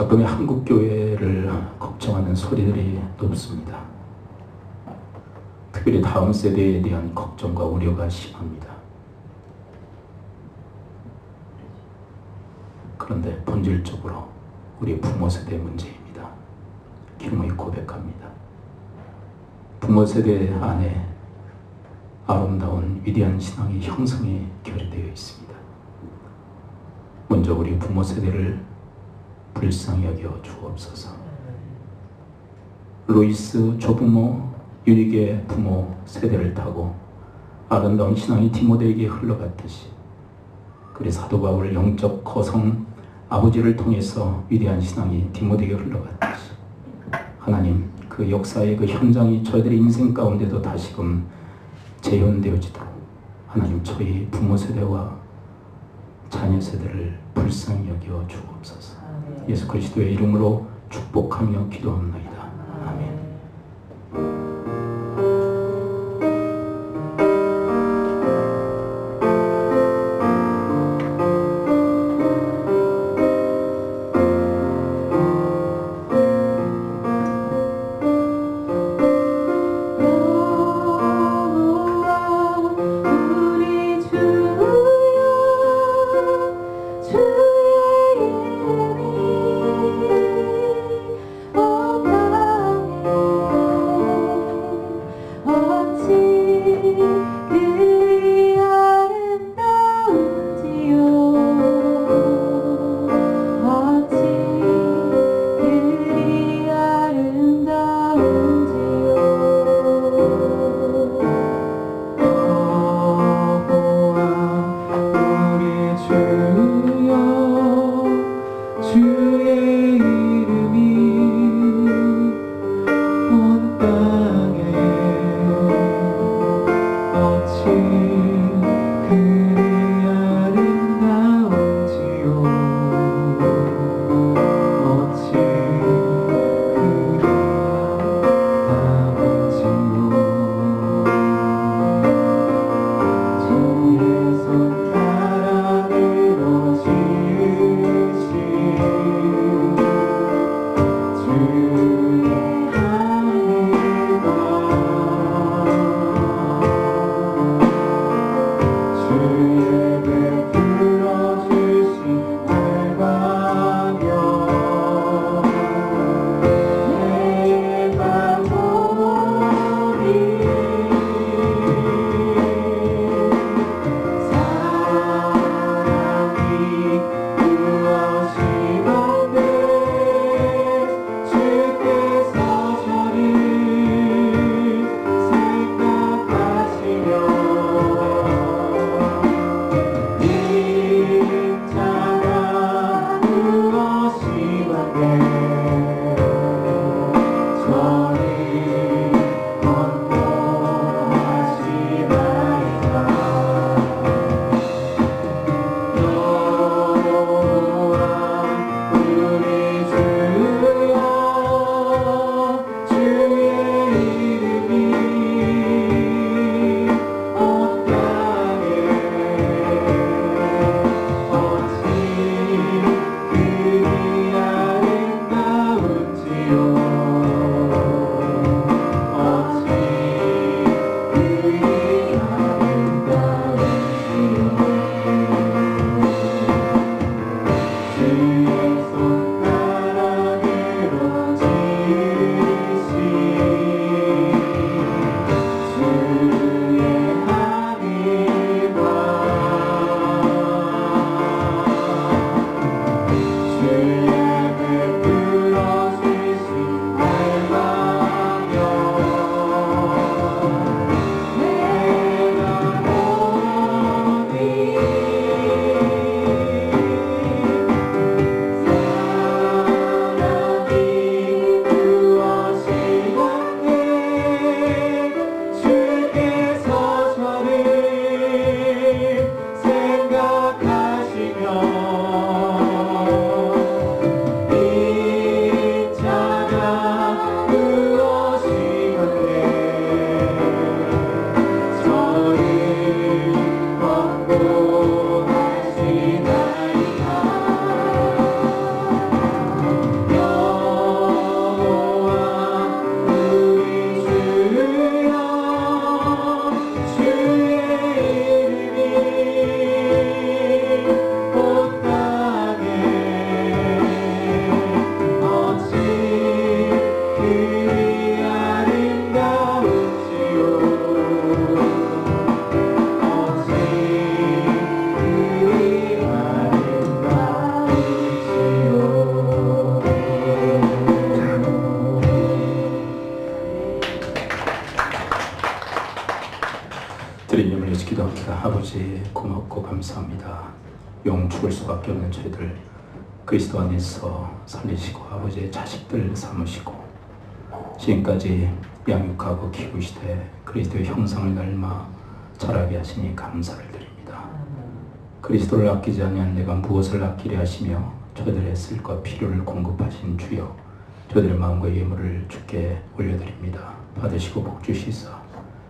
자꾸만 한국교회를 걱정하는 소리들이 높습니다. 특별히 다음 세대에 대한 걱정과 우려가 심합니다. 그런데 본질적으로 우리 부모 세대의 문제입니다. 길목이 고백합니다. 부모 세대 안에 아름다운 위대한 신앙이 형성이 결여되어 있습니다. 먼저 우리 부모 세대를 불쌍히 여겨 주옵소서. 로이스 조부모, 유리계 부모 세대를 타고 아름다운 신앙이 디모데에게 흘러갔듯이 그래 사도 바울 영적 거성 아버지를 통해서 위대한 신앙이 디모데에게 흘러갔듯이 하나님 그 역사의 그 현장이 저희들의 인생 가운데도 다시금 재현되어지도록 하나님 저희 부모 세대와 자녀 세대를 불쌍히 여겨 주옵소서. 예수 그리스도의 이름으로 축복하며 기도합나이다. 아멘. 주의 이름이 아버지 고맙고 감사합니다. 영 죽을 수밖에 없는 저희들 그리스도 안에서 살리시고 아버지의 자식들 삼으시고 지금까지 양육하고 키우시되 그리스도의 형상을 닮아 자라게 하시니 감사를 드립니다. 그리스도를 아끼지 아니한 내가 무엇을 아끼려 하시며 저희들의 쓸과 필요를 공급하신 주여, 저희들의 마음과 예물을 주께 올려드립니다. 받으시고 복주시사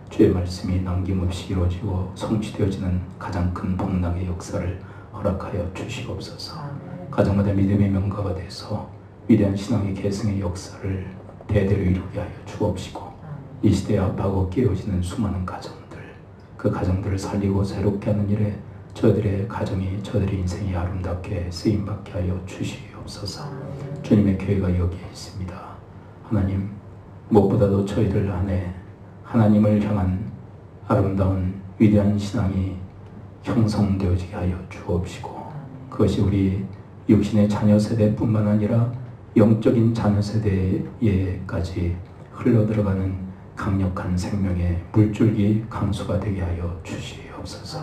주의 말씀이 남김없이 이루어지고 성취되어지는 가장 큰 복락의 역사를 허락하여 주시옵소서. 가정마다 믿음의 명가가 돼서 위대한 신앙의 계승의 역사를 대대로 이루게 하여 주옵시고, 이 시대에 아파하고 깨어지는 수많은 가정들, 그 가정들을 살리고 새롭게 하는 일에 저희들의 가정이, 저희들의 인생이 아름답게 쓰임받게 하여 주시옵소서. 주님의 교회가 여기에 있습니다. 하나님, 무엇보다도 저희들 안에 하나님을 향한 아름다운 위대한 신앙이 형성되어지게 하여 주옵시고, 그것이 우리 육신의 자녀 세대뿐만 아니라 영적인 자녀 세대에까지 흘러들어가는 강력한 생명의 물줄기 강수가 되게 하여 주시옵소서.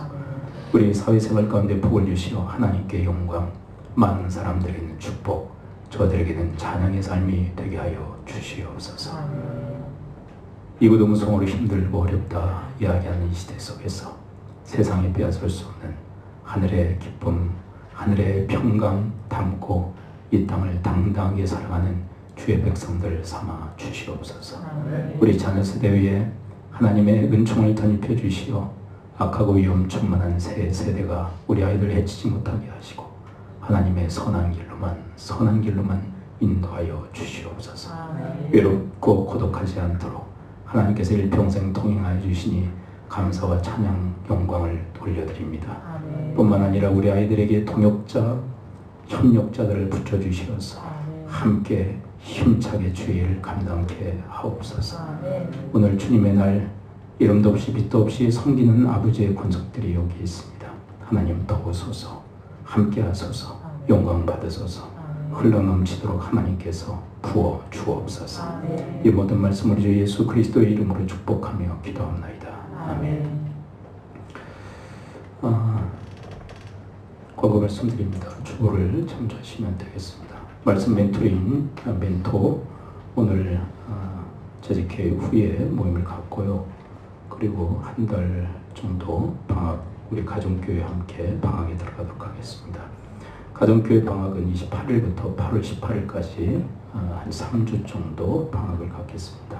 우리 사회생활 가운데 복을 주시어 하나님께 영광, 많은 사람들에게는 축복, 저들에게는 찬양의 삶이 되게 하여 주시옵소서. 이구도 무성으로 힘들고 어렵다 이야기하는 이 시대 속에서 세상에 빼앗을 수 없는 하늘의 기쁨, 하늘의 평강 담고 이 땅을 당당하게 살아가는 주의 백성들 삼아 주시옵소서. 우리 자녀 세대 위에 하나님의 은총을 덧입혀 주시어 악하고 위험충만한 새 세대가 우리 아이들 해치지 못하게 하시고 하나님의 선한 길로만 인도하여 주시옵소서. 외롭고 고독하지 않도록 하나님께서 일평생 통행하여 주시니 감사와 찬양, 영광을 돌려드립니다. 뿐만 아니라 우리 아이들에게 동역자, 협력자들을 붙여주시어서 함께 힘차게 주의 일을 감당케 하옵소서. 오늘 주님의 날 이름도 없이 빛도 없이 섬기는 아버지의 권속들이 여기 있습니다. 하나님 도우소서, 함께 하소서, 영광 받으소서, 흘러넘치도록 하나님께서 부어 주옵소서. 이 모든 말씀을 주 예수 그리스도의 이름으로 축복하며 기도합나이다. 아멘. 광고 말씀드립니다. 주보를 참조하시면 되겠습니다. 말씀 멘토링, 멘토 오늘 재직회 후에 모임을 갖고요. 그리고 한 달 정도 방학, 우리 가정교회 함께 방학에 들어가도록 하겠습니다. 가정교회 방학은 28일부터 8월 18일까지 한 3주 정도 방학을 갖겠습니다.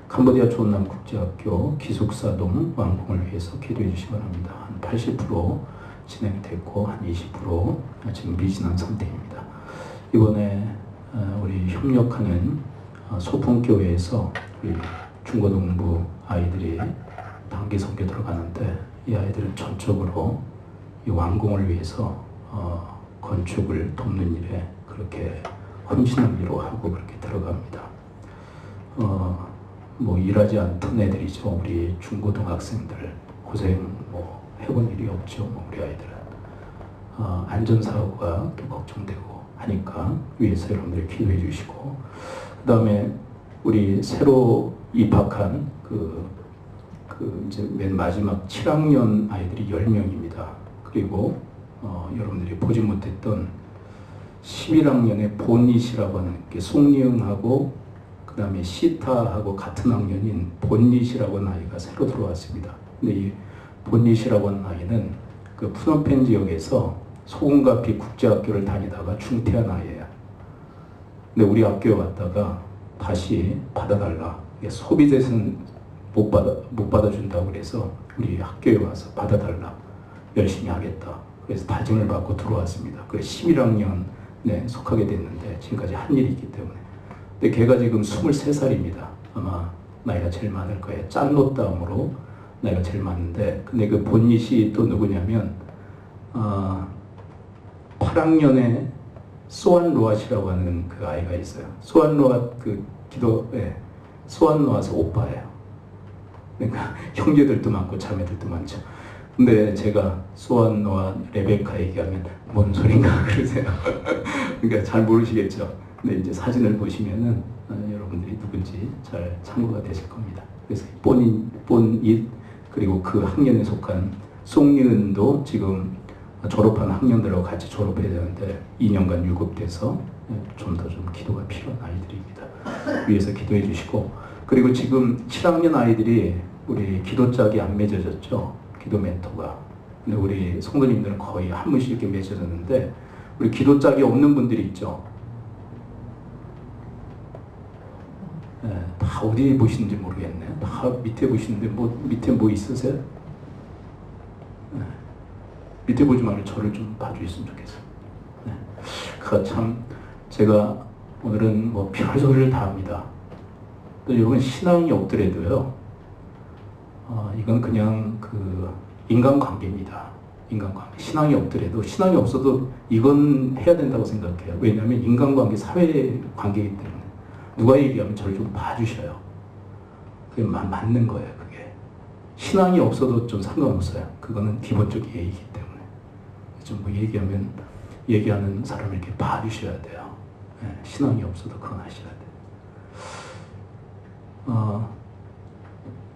캄보디아 조남국제학교 기숙사동 완공을 위해서 기도해 주시기 바랍니다. 한 80% 진행됐고 한 20% 지금 미진한 상태입니다. 이번에 우리 협력하는 소풍교회에서 우리 중고등부 아이들이 단기 선교 들어가는데 이 아이들은 전적으로 이 완공을 위해서 건축을 돕는 일에 그렇게 헌신하기로 하고 그렇게 들어갑니다. 뭐 일하지 않던 애들이죠. 우리 중고등학생들 고생 뭐 해본 일이 없죠. 우리 아이들은 안전사고가 또 걱정되고 하니까 위해서 여러분들이 기도해 주시고, 그 다음에 우리 새로 입학한 이제 맨 마지막 7학년 아이들이 10명입니다. 그리고 여러분들이 보지 못했던 11학년의 본닛이라고 하는 게 송리응하고 그 다음에 시타하고 같은 학년인 본닛이라고 하는 아이가 새로 들어왔습니다. 근데 이 본닛이라고 하는 아이는 그 푸놈펜 지역에서 소금가피 국제학교를 다니다가 중퇴한 아이예요. 근데 우리 학교에 왔다가 다시 받아달라. 소비재산 못 받아준다고 그래서 우리 학교에 와서 받아달라. 열심히 하겠다. 그래서 다짐을 받고 들어왔습니다. 그 11학년에 속하게 됐는데 지금까지 한 일이 있기 때문에. 근데 걔가 지금 23살입니다. 아마 나이가 제일 많을 거예요. 짠노 다음으로 나이가 제일 많은데, 근데 그 본닛이 또 누구냐면 8학년에 소안 로앗이라고 하는 그 아이가 있어요. 소안 로앗 소안 로앗의 오빠예요. 그러니까 형제들도 많고 자매들도 많죠. 근데 제가 소안 로앗 레베카 얘기하면 뭔 소린가 그러세요. 그러니까 잘 모르시겠죠. 근데 이제 사진을 보시면은 여러분들이 누군지 잘 참고가 되실 겁니다. 그래서 본닛 그리고 그 학년에 속한 송리은도 지금 졸업한 학년들하고 같이 졸업해야 되는데 2년간 유급돼서 좀 더 좀 기도가 필요한 아이들입니다. 위에서 기도해 주시고, 그리고 지금 7학년 아이들이 우리 기도 짝이 안 맺어졌죠. 기도 멘토가. 근데 우리 성도님들은 거의 한 분씩 이렇게 맺어졌는데, 우리 기도 짝이 없는 분들이 있죠. 다 어디 보시는지 모르겠네. 다 밑에 보시는데 밑에 뭐 있으세요? 밑에 보지 말고 저를 좀 봐주셨으면 좋겠어요. 그 참 제가 오늘은 뭐 별소리를 다 합니다. 또 여러분 신앙이 없더라도요. 이건 그냥 그 인간관계입니다. 인간관계. 신앙이 없더라도, 신앙이 없어도 이건 해야 된다고 생각해요. 왜냐하면 인간관계, 사회관계이기 때문에. 누가 얘기하면 저를 좀 봐주셔요. 그게 맞는 거예요, 그게. 신앙이 없어도 좀 상관없어요. 그거는 기본적 예의이기 때문에. 좀 뭐 얘기하는 사람을 이렇게 봐주셔야 돼요. 신앙이 없어도 그건 하셔야 돼요.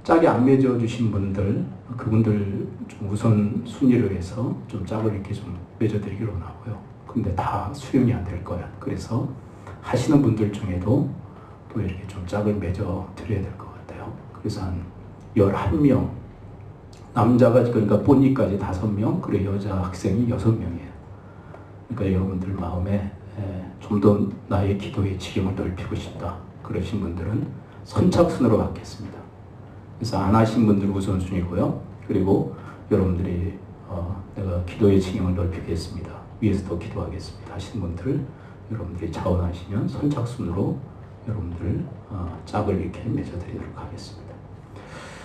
짝이 안 맺어주신 분들, 그분들 좀 우선 순위로 해서 좀 짝을 이렇게 좀 맺어드리기로 하고요. 근데 다 수용이 안 될 거야. 그래서 하시는 분들 중에도 또 이렇게 좀 짝을 맺어드려야 될 것 같아요. 그래서 한 11명, 남자가 그러니까 본니까지 5명, 그리고 여자 학생이 6명이에요. 그러니까 여러분들 마음에 좀 더 나의 기도의 지경을 넓히고 싶다. 그러신 분들은 선착순으로 받겠습니다. 그래서 안 하신 분들 우선순위고요. 그리고 여러분들이 내가 기도의 지경을 넓히겠습니다. 위에서 더 기도하겠습니다. 하시는 분들 여러분들이 자원하시면 선착순으로 여러분들 짝을 이렇게 맺어드리도록 하겠습니다.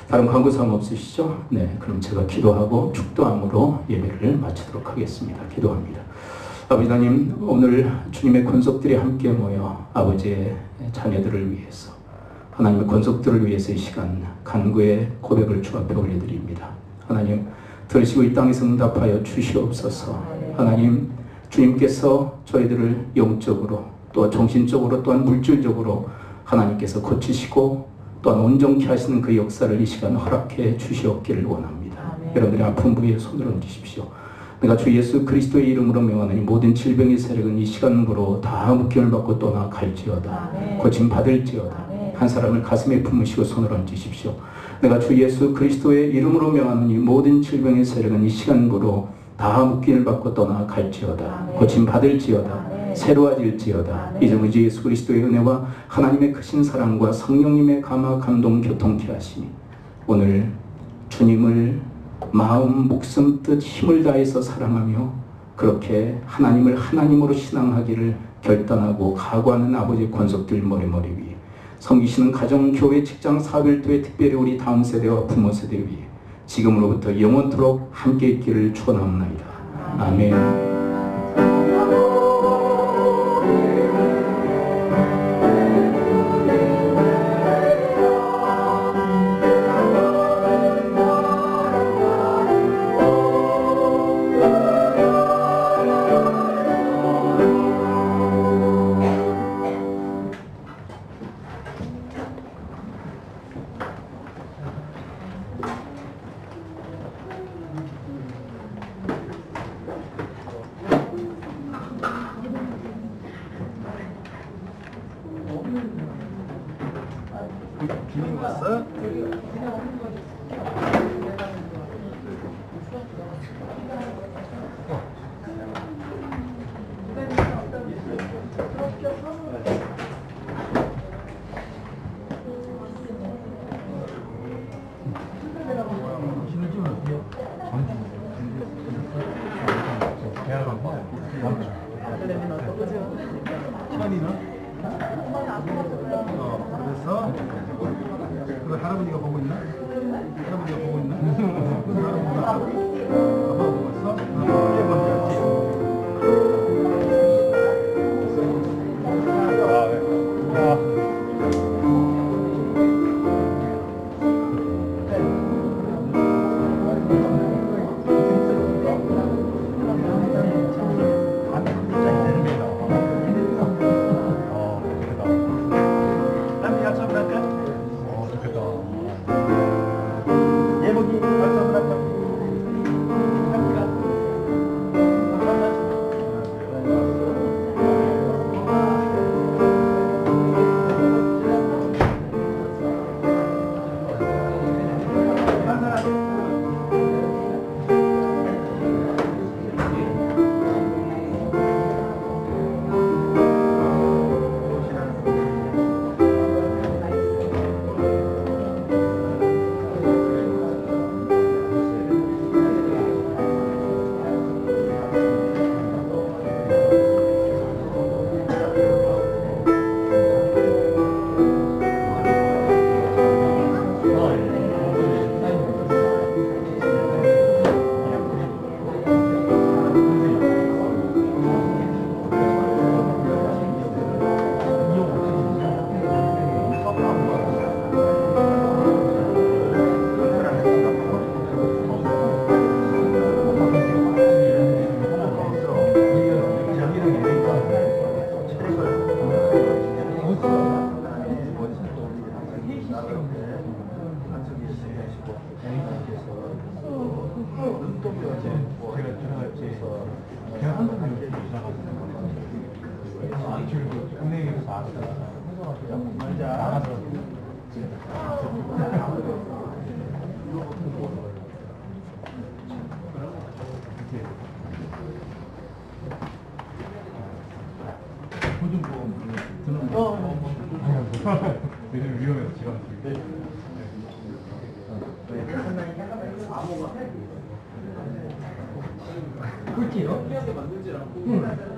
다른 간구사항 없으시죠? 네, 그럼 제가 기도하고 축도함으로 예배를 마치도록 하겠습니다. 기도합니다. 아버지 하나님, 오늘 주님의 권속들이 함께 모여 아버지의 자녀들을 위해서, 하나님의 권속들을 위해서 이 시간 간구의 고백을 주 앞에 올려드립니다. 하나님, 들으시고 이 땅에서 응답하여 주시옵소서. 하나님, 주님께서 저희들을 영적으로 또 정신적으로 또한 물질적으로 하나님께서 고치시고 또한 온전케 하시는 그 역사를 이 시간 허락해 주시옵기를 원합니다. 여러분들의 아픈 부위에 손을 얹으십시오. 내가 주 예수 그리스도의 이름으로 명하노니 모든 질병의 세력은 이 시간으로 다 묶임을 받고 떠나갈지어다. 고침 받을지어다. 한 사람을 가슴에 품으시고 손을 얹으십시오. 내가 주 예수 그리스도의 이름으로 명하노니 모든 질병의 세력은 이 시간으로 다 묶임을 받고 떠나갈지어다. 고침 받을지어다. 새로워질지어다. 이제 주 예수 그리스도의 은혜와 하나님의 크신 사랑과 성령님의 감화 감동 교통케 하시니 오늘 주님을 마음 목숨 뜻 힘을 다해서 사랑하며 그렇게 하나님을 하나님으로 신앙하기를 결단하고 각오하는 아버지의 권속들 머리머리 위에 섬기시는 가정, 교회, 직장, 사별도에 특별히 우리 다음 세대와 부모 세대 위에 지금으로부터 영원토록 함께 있기를 축원하옵나이다. 아멘. 김인 왔어? 그래서 그 할아버지가 보고 있나? 할아버지가 보고 있나? 아빠가 보고 있어? 이게 뭔지 예복이 발전을 할까? 눈독이 어제 제가 들어갈 때 그냥 한 번도 이렇게 지나가서 지금 은행에서 나가서 보증보험 드는 거 요즘 위험해서 제가 꿀팁이요?